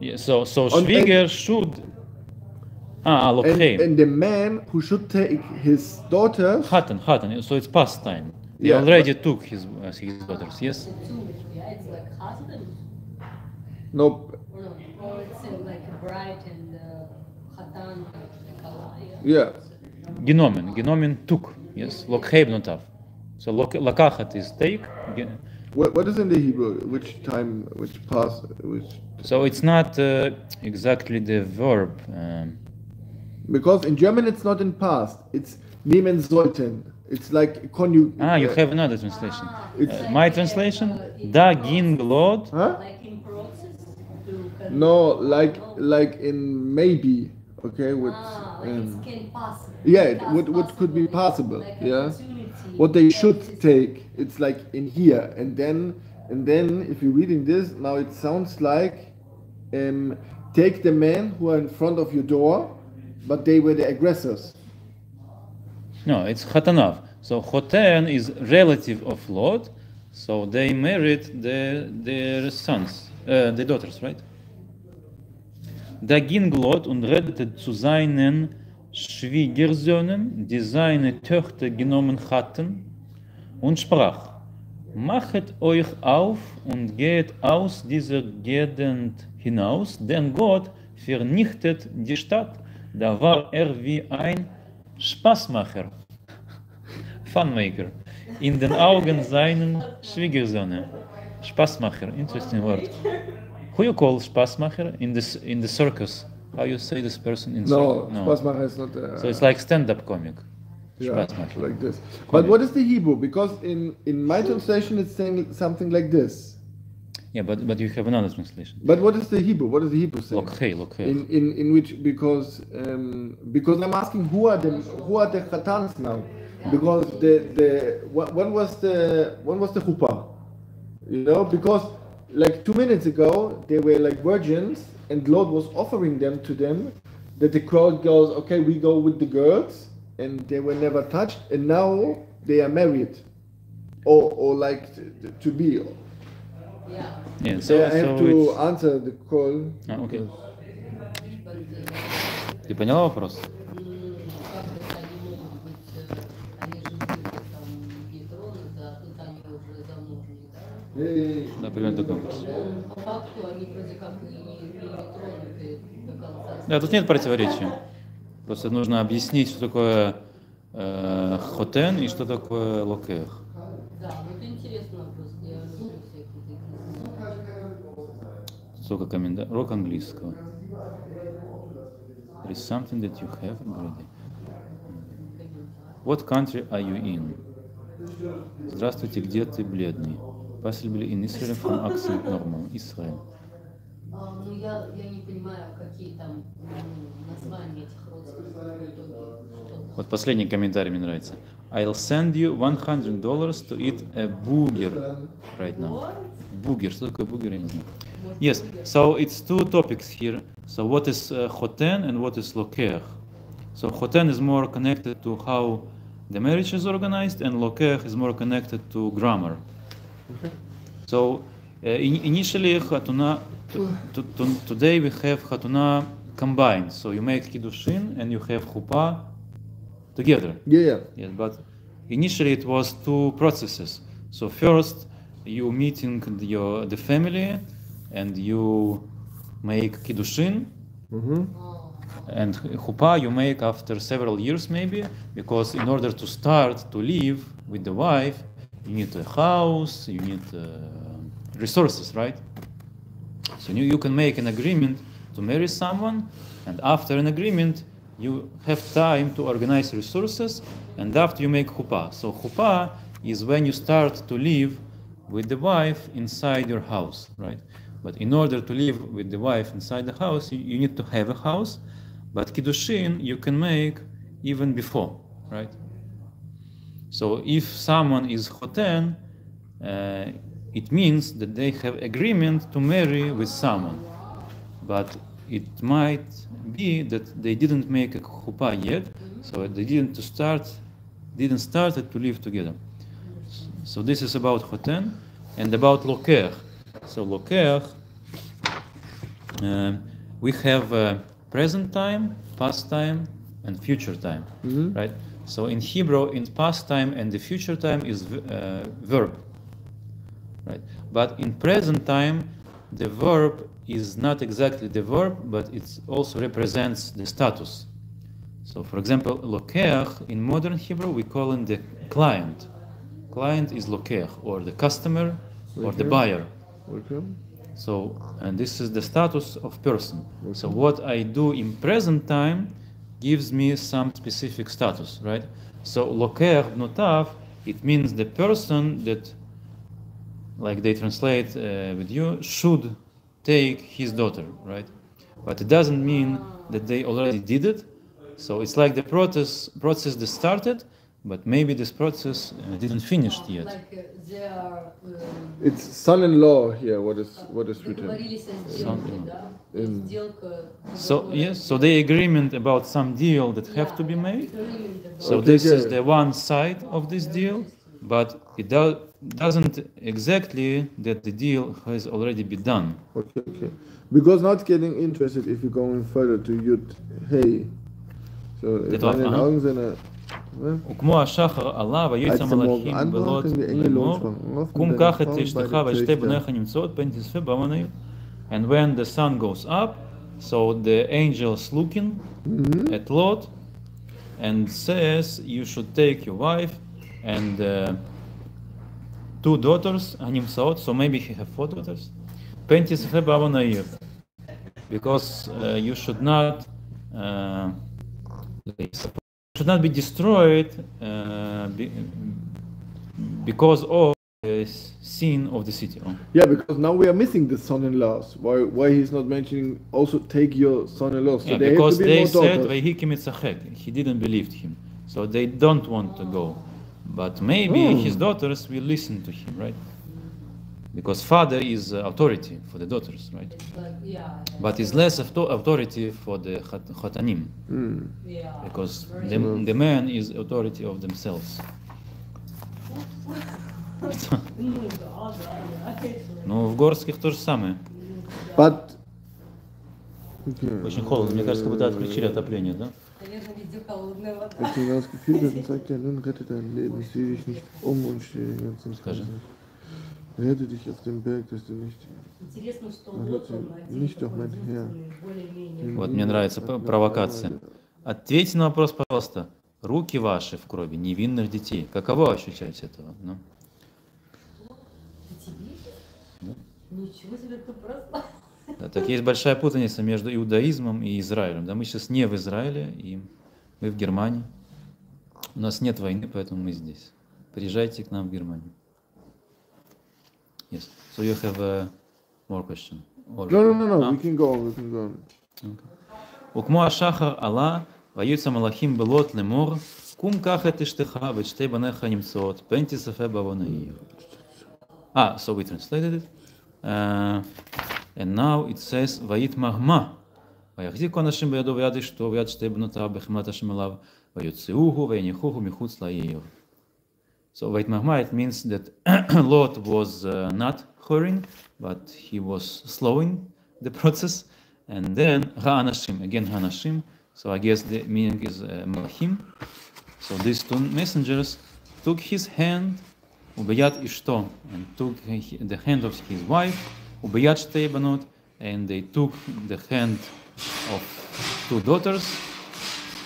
Yeah, so Und- Schwieger should. And, Okay. and the man who should take his daughters, Hatten. So it's past time. They Yeah, already took his daughters. Yes. Yeah, it's like husband. no, Or no, or it's like a bride and Khatan. yeah, Genomen took. Yes. Lokheib not have. So lakachat is take. what is in the Hebrew? Which time, which past, which? So it's not exactly the verb. Because in German it's not in past, it's nehmen sollten. It's like You have another translation. It's- My translation, da ging Lot. Huh? Like in process to No, like in maybe, okay, with like it can possible. yeah, what could be possible, Like yeah. opportunity. What they should take, it's like in here, and then if you're reading this now, it sounds like take the men who are in front of your door, but they were the aggressors. No, it's Khatanav. So Khoten is relative of Lot. So they married their sons, the daughters, right? Da ging Lot und redete zu seinen Schwiegersöhnen, die seine Töchter genommen hatten, und sprach: Machet euch auf und geht aus dieser Gegend hinaus, denn Gott vernichtet die Stadt. Da war wie ein Spaßmacher, Funmaker, in den Augen seinen Schwiegersöhne. Spaßmacher, interesting word. Who you call Spaßmacher in the circus? How you say this person in No, circus? Spaßmacher is not. So it's like stand-up comic. Yeah, Spaßmacher. like this. But what is the Hebrew? Because in my translation it's saying something like this. Yeah, but you have another translation. But what is the Hebrew? What is the Hebrew saying? Lokhei. In which because I'm asking who are the Khatans now? Because when was the chuppah? You know, because like 2 minutes ago they were like virgins and Lord was offering them to them, that the crowd goes, okay, we go with the girls, and they were never touched, and now they are married or like to be. Yeah. Yeah, So I have to it's... answer the call. Okay. But Ты поняла вопрос? как это они могут быть, они же были там не тронуты, а тут они уже замужние, да? Да, примерно такой вопрос. По факту они вроде как и не тронуты до конца. Да, тут нет противоречия. Просто нужно объяснить, что такое хотен и что такое локех. Да, ну это интересный вопрос. Я люблю всякие такие. Столько комментариев. Урок английского. There is something that you have already. What country are you in? Здравствуйте, где ты, бледный? Possibly in Israel from accent normal. Israel. Ну я не понимаю, какие там названия этих родственников в итоге. Вот последний комментарий мне нравится. I'll send you $100 to eat a booger right now. Booger. Что такое booger? Я не знаю. Yes, so it's two topics here. So what is choten and what is lokech? So choten is more connected to how the marriage is organized, and lokech is more connected to grammar. Okay. So initially, today we have chatuna combined. So you make kiddushin and you have chuppah together. Yeah. Yes, but initially it was two processes. So first you meeting the family and you make kiddushin, and chuppah you make after several years maybe, because in order to start to live with the wife, you need a house, you need resources, right? So you can make an agreement to marry someone, and after an agreement you have time to organize resources, and after you make chuppah. So chuppah is when you start to live with the wife inside your house, right? But in order to live with the wife inside the house, you need to have a house. But kiddushin you can make even before, right? So if someone is choten, it means that they have agreement to marry with someone. But it might be that they didn't make a chuppah yet, so they didn't start to live together. So this is about choten and about loker. So loker, we have present time, past time, and future time, right? So in Hebrew, in past time and the future time is verb, right? But in present time, the verb is not exactly the verb, but it also represents the status. So for example, loker in modern Hebrew, we call him the client. Client is loker, or the customer, or the buyer. So, and this is the status of person. So what I do in present time gives me some specific status, right? So loker notav, it means the person that, like they translate with you, should take his daughter, right? But it doesn't mean that they already did it. So it's like the process that started, but maybe this process didn't finish yet. Like they are. It's son-in-law here. What is written? Договорились о сделке, да? Сделка. So yes, so the agreement about some deal that have to be made. So Okay, this is yeah. the one side of this deal, but it doesn't exactly that the deal has already been done. Okay. Because not getting interested if you're going further to Yud Hey. So in meinen Augen seine. וכמו השחר עלה ויצא מלאכים בלוט לאמור קום קח את אשתך ושתי בניך נמצאות פן תספה בארון העיר. And when the sun goes up, so the angels looking at Lot and says you should take your wife and two daughters הנמצאות, so maybe he have 4 daughters, פן תספה בארון העיר, because you should not be destroyed because of the sin of the city. Yeah, because now we are missing the son-in-laws. Why he's not mentioning also take your son-in-laws? So Yeah, they because have to be they more said daughters. "Vayhi mitzachek." He didn't believe him, so they don't want to go. But maybe his daughters will listen to him, right? Because father is authority for the daughters, right? But is less authority for the chotanim, because the man is authority of themselves. Ну, в Горских то же самое. But Очень холодно. Мне кажется, как будто отключили отопление, да? Наверное, везде холодная вода. als du hinausgeführt wird und sagt ja, nun rette dein Leben, sieh dich nicht und stehe den ganzen Tag. Rette dich auf dem Berg, dass du nicht... Интересно, что вот он один Nicht doch такой mein Herr. единственный, более-менее. Вот мне нравится провокация. Ответьте на вопрос, пожалуйста. Руки ваши в крови невинных детей. Каково ощущать этого? Ну? Тебе? Ничего себе, ты просто... Да, так есть большая путаница между иудаизмом и Израилем. Да, мы сейчас не в Израиле, и мы в Германии. У нас нет войны, поэтому мы здесь. Приезжайте к нам в Германию. Yes. So you have more question? Or... No. We can go on. וכמו השחר עלה, ויצא מלאכים בלוט לאמור, קום קח את אשתך ואת שתי בניך נמצאות, פן תספה בעוון העיר. So we translated it. And now it says, ויתמהמה, ויחזיקו אנשים בידו ויד אשתו ויד שתי בנותיו בחמלת השם עליו, ויוציאוהו ויניחוהו מחוץ לעיר. So ויתמהמה, it means that Lot was not hurrying, but he was slowing the process, And then Ha'anashim, again Ha'anashim. So I guess the meaning is Malachim. So these two messengers took his hand, Ubeyat Ishto, and took the hand of his wife, Ubeyat Shtei Banot, and they took the hand of two daughters,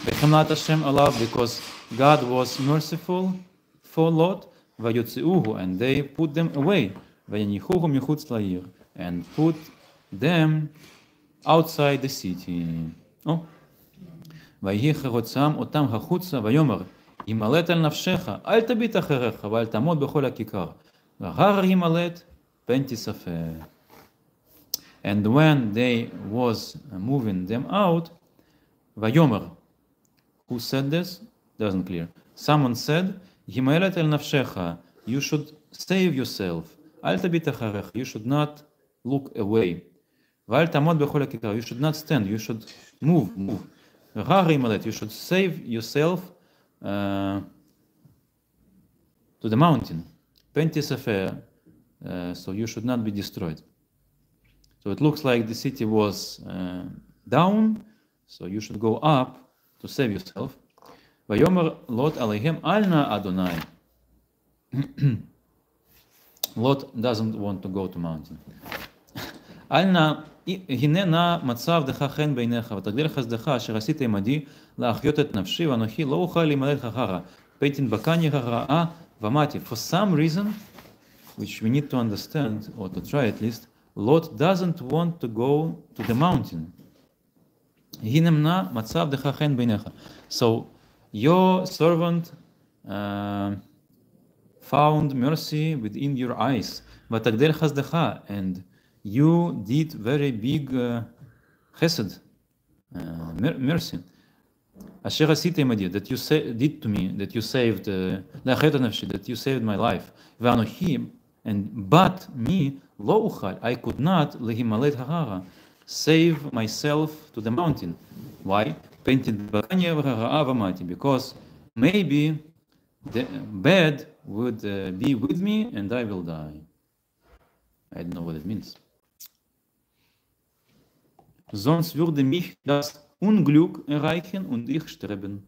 Bechemlat Hashem alav, because God was merciful for Lot, Vayotziuhu, and they put them away, Vayanichuhu michutz la'ir, and put them outside the city. Oh. ויהי חרוצם אותם החוצה ויאמר ימלט על נפשך אל תביט אחריך ואל תעמוד בכל הכיכר והר ימלט פן תספר. And when they was moving them out, ויאמר, who said this? Doesn't clear. Someone said, ימלט על נפשך, you should save yourself, אל תביט אחריך, you should not look away. ואל תעמוד בכל הכיכר, you should not stand, you should move. You should save yourself to the mountain. Pentisafer, so you should not be destroyed. So it looks like the city was down, so you should go up to save yourself. Vayomer Lot Alehem Alna Adonai. Lot doesn't want to go to mountain. Alna הנה נא מצב דך חן בעיניך, ותגדיל חסדך אשר עשית עמדי להחיות את נפשי, ואנוכי לא אוכל להימלט אחרא, פן תדבקני הרעה ומתי. For some reason, which we need to understand, or to try at least, Lot doesn't want to go to the mountain. הנה נא מצב דך חן בעיניך. So, your servant found mercy within your eyes, ותגדיל חסדך, and you did very big chesed, mercy. Asher asita imadi, that you did to me, that you saved, that you saved my life. Ve'anohi, but me, lo uchal, I could not, lehimalet harara, save myself to the mountain. Why? Because maybe the bad would be with me and I will die. I don't know what it means. Sonst würde mich das Unglück erreichen und ich sterben.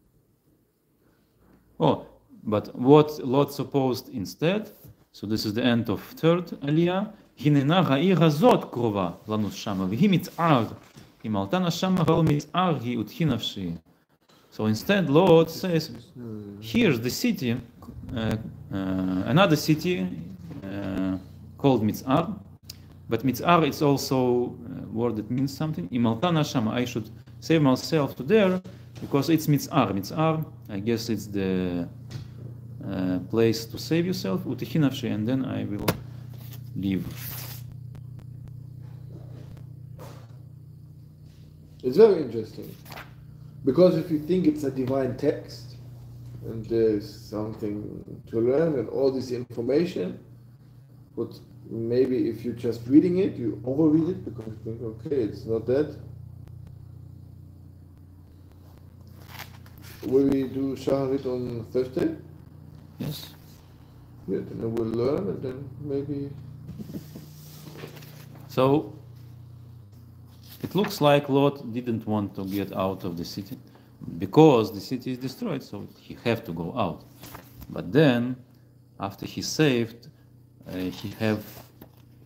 Oh, but what Lot supposed instead, so this is the end of third aliyah, הננה העיר הזאת קרובה לנו שמה, והיא מצער, אם עלתה שמה אבל מצער היא ותהי נפשי. So instead Lot says, here's the city, another city called Mitzar, but Mitzar is also a word that means something. Imaltana Shama, I should save myself to there because it's Mitzar. Mitzar, I guess it's the place to save yourself, Utechinavshi, and then I will leave. It's very interesting because if you think it's a divine text and there's something to learn and all this information, but maybe if you're just reading it, you overread it because you think, okay, it's not that. Will we do Shaharit on Thursday? Yes. Yeah, then we'll learn and then maybe. So it looks like Lot didn't want to get out of the city because the city is destroyed, so he have to go out. But then, after he saved, he have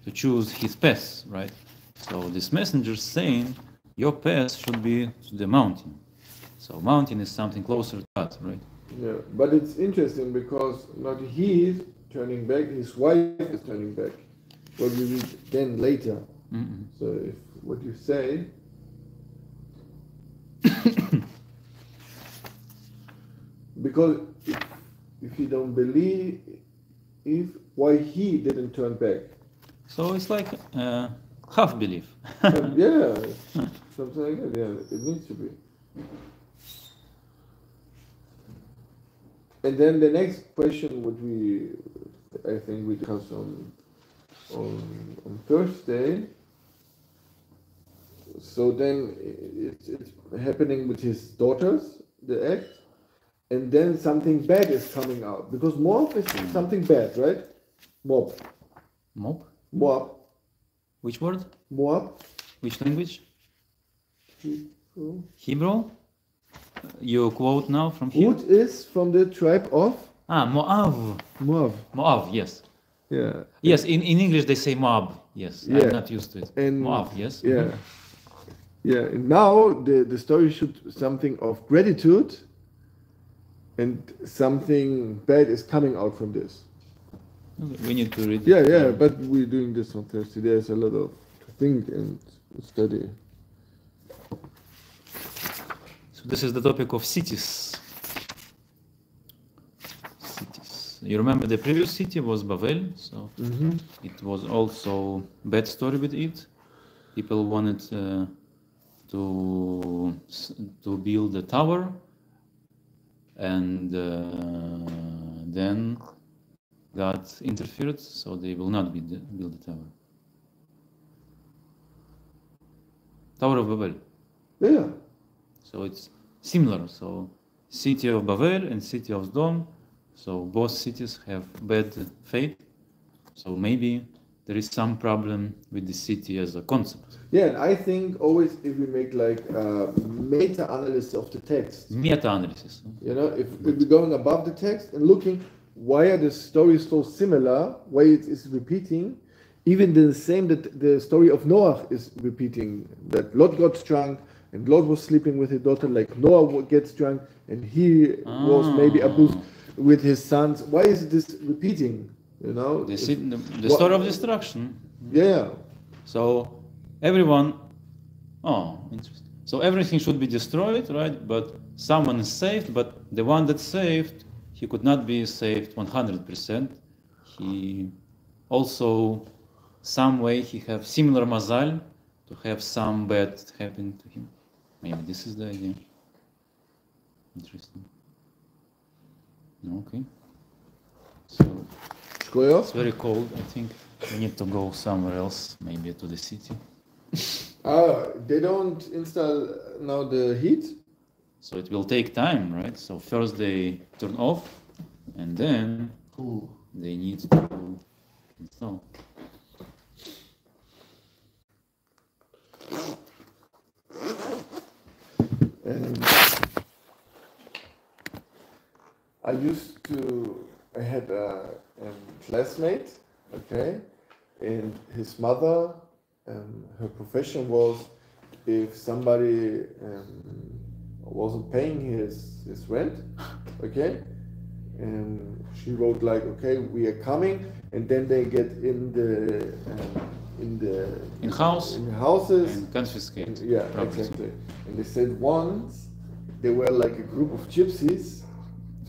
to choose his path, right? So this messenger is saying, your path should be to the mountain. So mountain is something closer to that, right? Yeah, but it's interesting because not he is turning back, his wife is turning back. What we read then later. Mm-mm. So if what you say, because if you don't believe, why he didn't turn back? So it's like half belief. Yeah, something like that. Yeah, it needs to be. And then the next question, what I think we discussed on Thursday. So then it's happening with his daughters, the act, and then something bad is coming out because Moab is something bad, right? Moab. Mob? Moab. Which word? Moab. Which language? Hebrew? You quote now from here? Hud is from the tribe of Moab. Moab. Moab, yes. Yeah. Yes, in English they say Moab. Yes, Yeah. I'm not used to it. And Moab, yes. Yeah. Yeah. And now the story should something of gratitude, and something bad is coming out from this. Okay, we need to read. Yeah, but we're doing this on Thursday. There's a lot of to think and study. So this is the topic of cities. Cities. You remember the previous city was Babel, so it was also bad story with it. People wanted to build a tower, and then God interfered, so they will not build the tower. Tower of Babel. Yeah. So it's similar. So city of Babel and city of Sodom. So both cities have bad fate. So maybe there is some problem with the city as a concept. Yeah, and I think always if we make like a meta-analysis of the text, Meta-analysis. you know, if we're going above the text and looking why are the stories so similar, why it is repeating, even the same that the story of Noah is repeating, that Lot got drunk and Lot was sleeping with his daughter, like Noah gets drunk and he was maybe abused with his sons. Why is this repeating? You know, The story of destruction. Yeah. So everyone, interesting. So everything should be destroyed, right? But someone is saved, but the one that's saved, he could not be saved 100%. He also, some way, he have similar mazal to have some bad happen to him. Maybe this is the idea. Interesting. Okay. So it's very cold. I think we need to go somewhere else, maybe to the city. They don't install now the heat? So it will take time, right? So first they turn off, and then they need to install. And I had a classmate, okay, and his mother, her profession was if somebody wasn't paying his rent, okay, and she wrote like, okay, we are coming, and then they get in the houses and confiscate. Yeah, property. exactly. And they said once they were like a group of gypsies,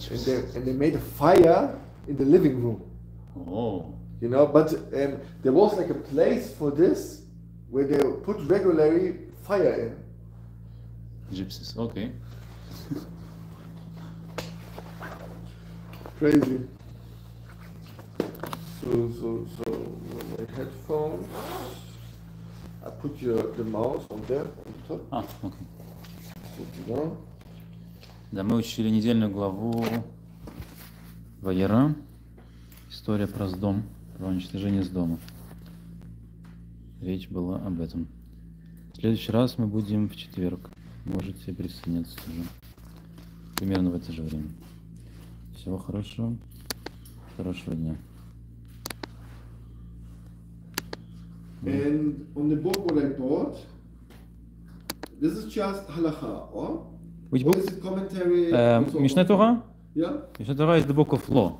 and they made a fire in the living room. Oh. You know, but there was like a place for this where they put regularly fire in. Gypsies, okay. Crazy. So my headphones. I put the mouse on there on the top. Okay. Put it down. Да, мы учили недельную главу Вayera. История про Сдом, про уничтожение Сдома. Речь была об этом. В следующий раз мы будем в четверг. Можете присоединяться тоже. Примерно в это же время. Всего хорошего. Хорошего дня. And on the book what I bought, this is just halacha, or? Which What book? is it commentary? Mishneh Torah? Yeah? Mishneh Torah is the book of law.